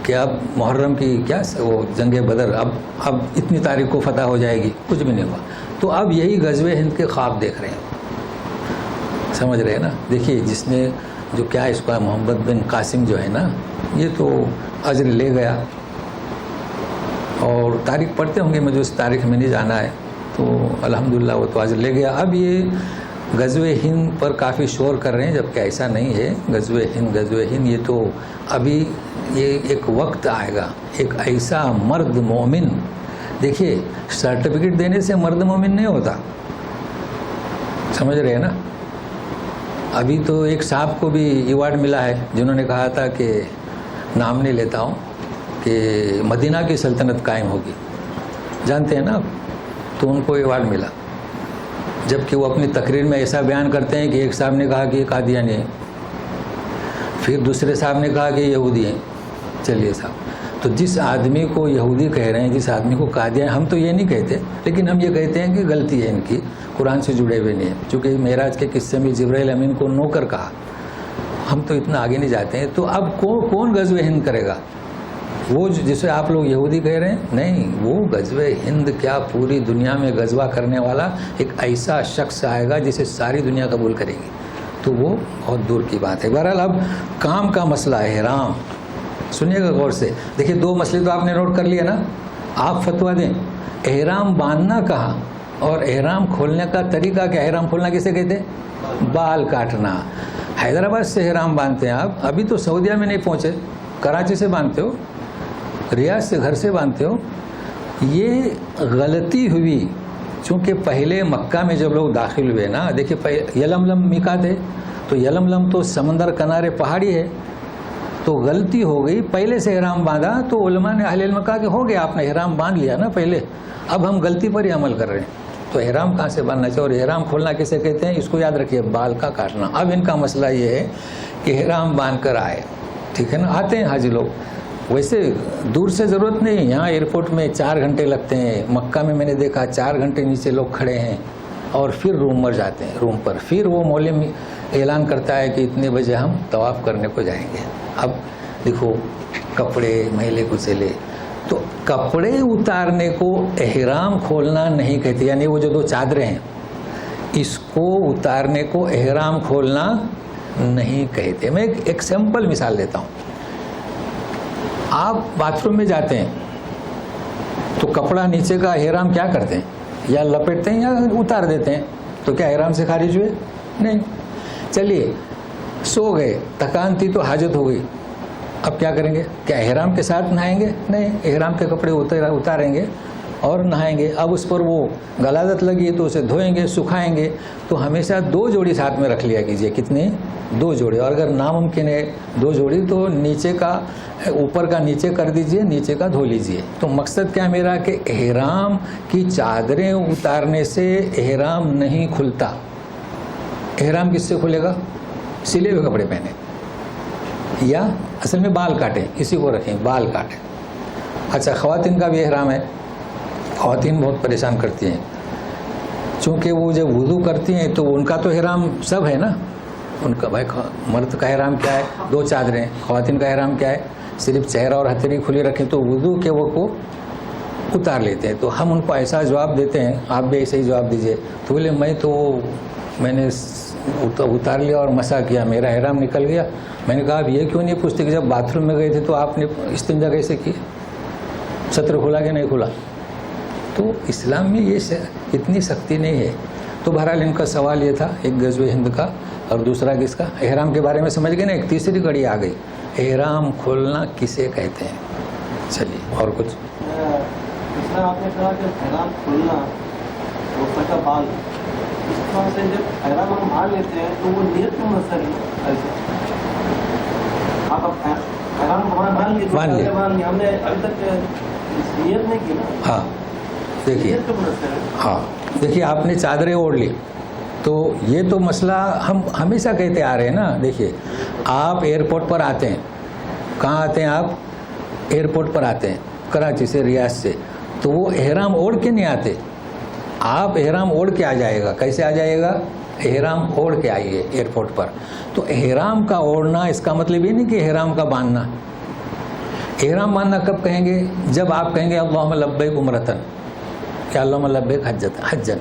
کہ اب محرم کی کیا وہ جنگ بدر، اب اتنی تاریخ کو فتح ہو جائے گی، کچھ بھی نہیں ہوا، تو اب یہی غزوہ ہند کے خواب دیکھ رہے ہیں، سمجھ رہے ہیں نا؟ دیکھیے جس نے جو کیا اس کا محمد بن قاسم جو ہے نا، یہ تو اجر لے گیا، اور تاریخ پڑھتے ہوں گے، مجھے اس تاریخ میں نہیں جانا ہے، تو الحمدللہ وہ تو اجر لے گیا۔ اب یہ غزوہ ہند پر کافی شور کر رہے ہیں، جبکہ ایسا نہیں ہے، غزوہ ہند یہ تو ابھی یہ ایک وقت آئے گا، ایک ایسا مرد مومن، دیکھیے سرٹیفکیٹ دینے سے مرد مومن نہیں ہوتا، سمجھ رہے ہیں نا؟ ابھی تو ایک صاحب کو بھی ایوارڈ ملا ہے، جنہوں نے کہا تھا کہ نام نہیں لیتا ہوں، کہ مدینہ کی سلطنت قائم ہوگی، جانتے ہیں نا آپ، تو ان کو ایوارڈ ملا، جبکہ وہ اپنی تقریر میں ایسا بیان کرتے ہیں کہ ایک صاحب نے کہا کہ یہ قادیانی ہے، پھر دوسرے صاحب نے کہا کہ یہودی ہیں۔ چلیے صاحب، تو جس آدمی کو یہودی کہہ رہے ہیں، جس آدمی کو قادیانی، ہم تو یہ نہیں کہتے، لیکن ہم یہ کہتے ہیں کہ غلطی ہے ان کی، قرآن سے جڑے ہوئے نہیں ہیں، چونکہ معراج کے قصے میں جبرائیل امین کو نوکر کہا، ہم تو اتنا آگے نہیں جاتے ہیں۔ تو اب کون غزوہ ہند کرے گا؟ وہ جسے آپ لوگ یہودی کہہ رہے ہیں، نہیں، وہ غزوہ ہند کیا، پوری دنیا میں غزوہ کرنے والا ایک ایسا شخص آئے گا جسے ساری دنیا قبول کرے گی، تو وہ بہت دور کی بات ہے۔ بہرحال اب کام کا مسئلہ ہے، احرام، سنیے گا غور سے، دیکھیے 2 مسئلے تو آپ نے نوٹ کر لیا نا، آپ فتویٰ دیں، احرام باندھنا کہاں اور احرام کھولنے کا طریقہ کیا؟ احرام کھولنا کسے کہتے ہیں؟ بال کاٹنا۔ حیدرآباد سے احرام باندھتے ہیں آپ، ابھی تو سعودیہ میں نہیں پہنچے، کراچی سے باندھتے ہو، ریاض سے، گھر سے باندھتے ہو۔ یہ غلطی ہوئی، چونکہ پہلے مکہ میں جب لوگ داخل ہوئے نا، دیکھیے یلملم میقات ہے، تو یلملم تو سمندر کنارے پہاڑی ہے، تو غلطی ہو گئی، پہلے سے احرام باندھا، تو علماء نے اہل علم کہا کہ ہو گیا، آپ نے احرام باندھ لیا نا پہلے، اب ہم غلطی پر ہی عمل کر رہے ہیں، تو احرام کہاں سے باندھنا چاہیے؟ اور احرام کھولنا کسے کہتے ہیں؟ اس کو یاد رکھیے، بال کا کاٹنا۔ اب ان کا مسئلہ یہ ہے کہ احرام باندھ کر آئے، ٹھیک ہے نا، آتے ہیں حاجی لوگ، ویسے دور سے ضرورت نہیں، یہاں ایئرپورٹ میں 4 گھنٹے لگتے ہیں، مکہ میں میں نے دیکھا 4 گھنٹے نیچے لوگ کھڑے ہیں، اور پھر روم پر جاتے ہیں، روم پر پھر وہ مولم اعلان کرتا ہے کہ اتنے بجے ہم طواف کرنے کو جائیں گے۔ اب دیکھو کپڑے میلے کچیلے، تو کپڑے اتارنے کو احرام کھولنا نہیں کہتے، یعنی وہ جو دو چادریں ہیں اس کو اتارنے کو احرام کھولنا نہیں کہتے۔ میں ایک سمپل مثال دیتا ہوں، آپ باتھ روم میں جاتے ہیں تو کپڑا نیچے کا احرام کیا کرتے ہیں؟ یا لپیٹتے ہیں یا اتار دیتے ہیں، تو کیا احرام سے خارج ہوئے؟ نہیں۔ چلیے سو گئے، تھکان تھی تو حاجت ہو گئی، اب کیا کریں گے؟ کیا احرام کے ساتھ نہائیں گے؟ نہیں، احرام کے کپڑے اتاریں گے اور نہائیں گے۔ اب اس پر وہ غلاظت لگی تو اسے دھوئیں گے، سکھائیں گے، تو ہمیشہ 2 جوڑی ساتھ میں رکھ لیا کیجئے۔ کتنے؟ 2 جوڑی، اور اگر ناممکن ہے 2 جوڑی تو نیچے کا اوپر کا نیچے کر دیجئے، نیچے کا دھو لیجئے۔ تو مقصد کیا میرا کہ احرام کی چادریں اتارنے سے احرام نہیں کھلتا۔ احرام کس سے کھلے گا؟ سلے ہوئے کپڑے پہنے، یا اصل میں بال کاٹیں، اسی کو رکھیں، بال کاٹیں۔ اچھا، خواتین کا بھی احرام ہے، خواتین بہت پریشان کرتی ہیں، چونکہ وہ جب وضو کرتی ہیں تو ان کا تو احرام سب ہے نا، ان کا بھائی مرد کا احرام کیا ہے؟ 2 چادریں، خواتین کا احرام کیا ہے؟ صرف چہرہ اور ہتھیلی کھلی رکھیں، تو وضو کے وہ کو اتار لیتے ہیں۔ تو ہم ان کو ایسا جواب دیتے ہیں، آپ بھی ایسے ہی جواب دیجئے۔ تو بولے میں نے اتار لیا اور مسح کیا، میرا احرام نکل گیا۔ میں نے کہا آپ یہ کیوں نہیں پوچھتے کہ جب باتھ روم میں گئے تھے تو آپ نے استنجا کیسے کی؟ سطر کھلا کہ نہیں کھلا؟ تو اسلام میں یہ اتنی سختی نہیں ہے۔ تو بہرحال ان کا سوال یہ تھا، ایک غزوہ ہند کا اور دوسرا کس کا؟ احرام کے بارے میں سمجھ گئے نا۔ ایک تیسری کڑی آ گئی، احرام کھولنا کسے کہتے ہیں؟ چلیے اور کچھ۔ آپ نے کہا کہ احرام کھولنا وہ بال، اس طرح سے جب احرام ہم مان لیتے ہیں تو وہ نیت کیوں مسئلہ ہے؟ آپ احرام مان لیے، ہم نے ابھی تک نیت نہیں کی نا۔ ہاں دیکھیے، ہاں دیکھیے، آپ نے چادریں اوڑھ لی تو یہ تو مسئلہ ہم ہمیشہ کہتے آ رہے ہیں نا۔ دیکھیے آپ ایئرپورٹ پر آتے ہیں، کہاں آتے ہیں آپ؟ ایئرپورٹ پر آتے ہیں کراچی سے، ریاض سے، تو وہ احرام اوڑھ کے نہیں آتے، آپ احرام اوڑھ کے آ جائے گا۔ کیسے آ جائے گا؟ احرام اوڑھ کے آئیے ایئرپورٹ پر۔ تو احرام کا اوڑھنا اس کا مطلب یہ نہیں کہ احرام کا باندھنا۔ احرام باندھنا کب کہیں گے؟ جب آپ کہیں گے اللہم لبیک عمرتن، یا اللہم لبیک حجن،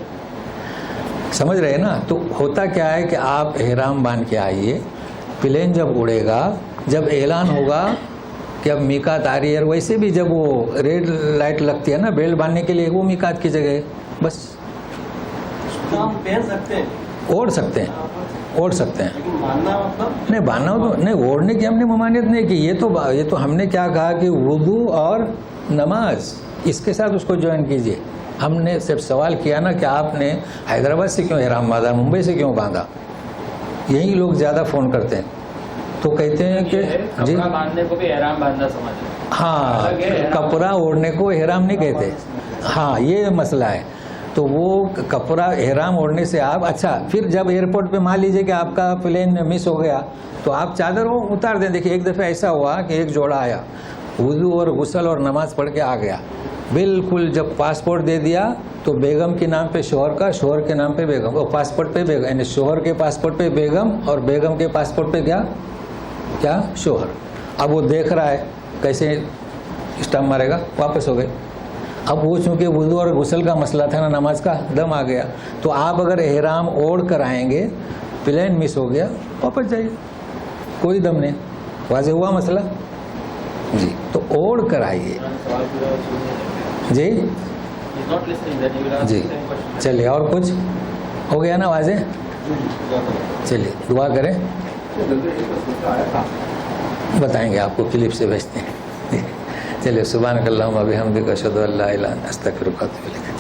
سمجھ رہے نا؟ تو ہوتا کیا ہے کہ آپ احرام باندھ کے آئیے، پلین جب اڑے گا، جب اعلان ہوگا کہ اب میقات آ رہی ہے، ویسے بھی جب وہ ریڈ لائٹ لگتی ہے نا بیلٹ باندھنے کے لیے، وہ میقات کی جگہ ہے، بس پہن سکتے ہیں، اوڑھ سکتے ہیں، اوڑھ سکتے ہیں۔ نہیں باندھنا ہو تو نہیں، اوڑھنے کی ہم نے ممانعت نہیں کی۔ یہ تو ہم نے کیا کہا کہ وضو اور نماز اس کے ساتھ اس کو جوائن کیجئے۔ ہم نے صرف سوال کیا نا کہ آپ نے حیدرآباد سے کیوں احرام باندھا، ممبئی سے کیوں باندھا؟ یہی لوگ زیادہ فون کرتے ہیں، تو کہتے ہیں کہ جی باندھنے کو بھی احرام باندھنا سمجھتے ہیں۔ ہاں، کپڑا اوڑھنے کو احرام نہیں کہتے، ہاں یہ مسئلہ ہے۔ تو وہ کپڑا احرام اوڑھنے سے آپ، اچھا پھر جب ایئرپورٹ پہ مان لیجئے کہ آپ کا پلین مس ہو گیا تو آپ چادر اتار دیں۔ دیکھیے ایک دفعہ ایسا ہوا کہ ایک جوڑا آیا، وضو اور غسل اور نماز پڑھ کے آ گیا، بالکل جب پاسپورٹ دے دیا تو بیگم کے نام پہ شوہر کا، شوہر کے نام پہ بیگم، اور پاسپورٹ پہ بیگم، یعنی شوہر کے پاسپورٹ پہ بیگم اور بیگم کے پاسپورٹ پہ کیا شوہر۔ اب وہ دیکھ رہا ہے کیسے اسٹمپ مارے گا، واپس ہو گئے۔ اب وہ چونکہ وضو اور غسل کا مسئلہ تھا نا، نماز کا دم آ گیا، تو آپ اگر احرام اوڑھ کر آئیں گے، پلین مس ہو گیا، واپس جائیے، کوئی دم نہیں۔ واضح ہوا مسئلہ؟ جی تو اوڑھ کر آئیے جی جی۔ چلیے اور کچھ ہو گیا نا واضح؟ چلیے دعا کریں، بتائیں گے آپ کو، کلپ سے بھیجتے ہیں۔ چلیے سبحانک اللہم و بحمدک اشہد ان لا الہ الا انت استغفرک و اتوب الیک۔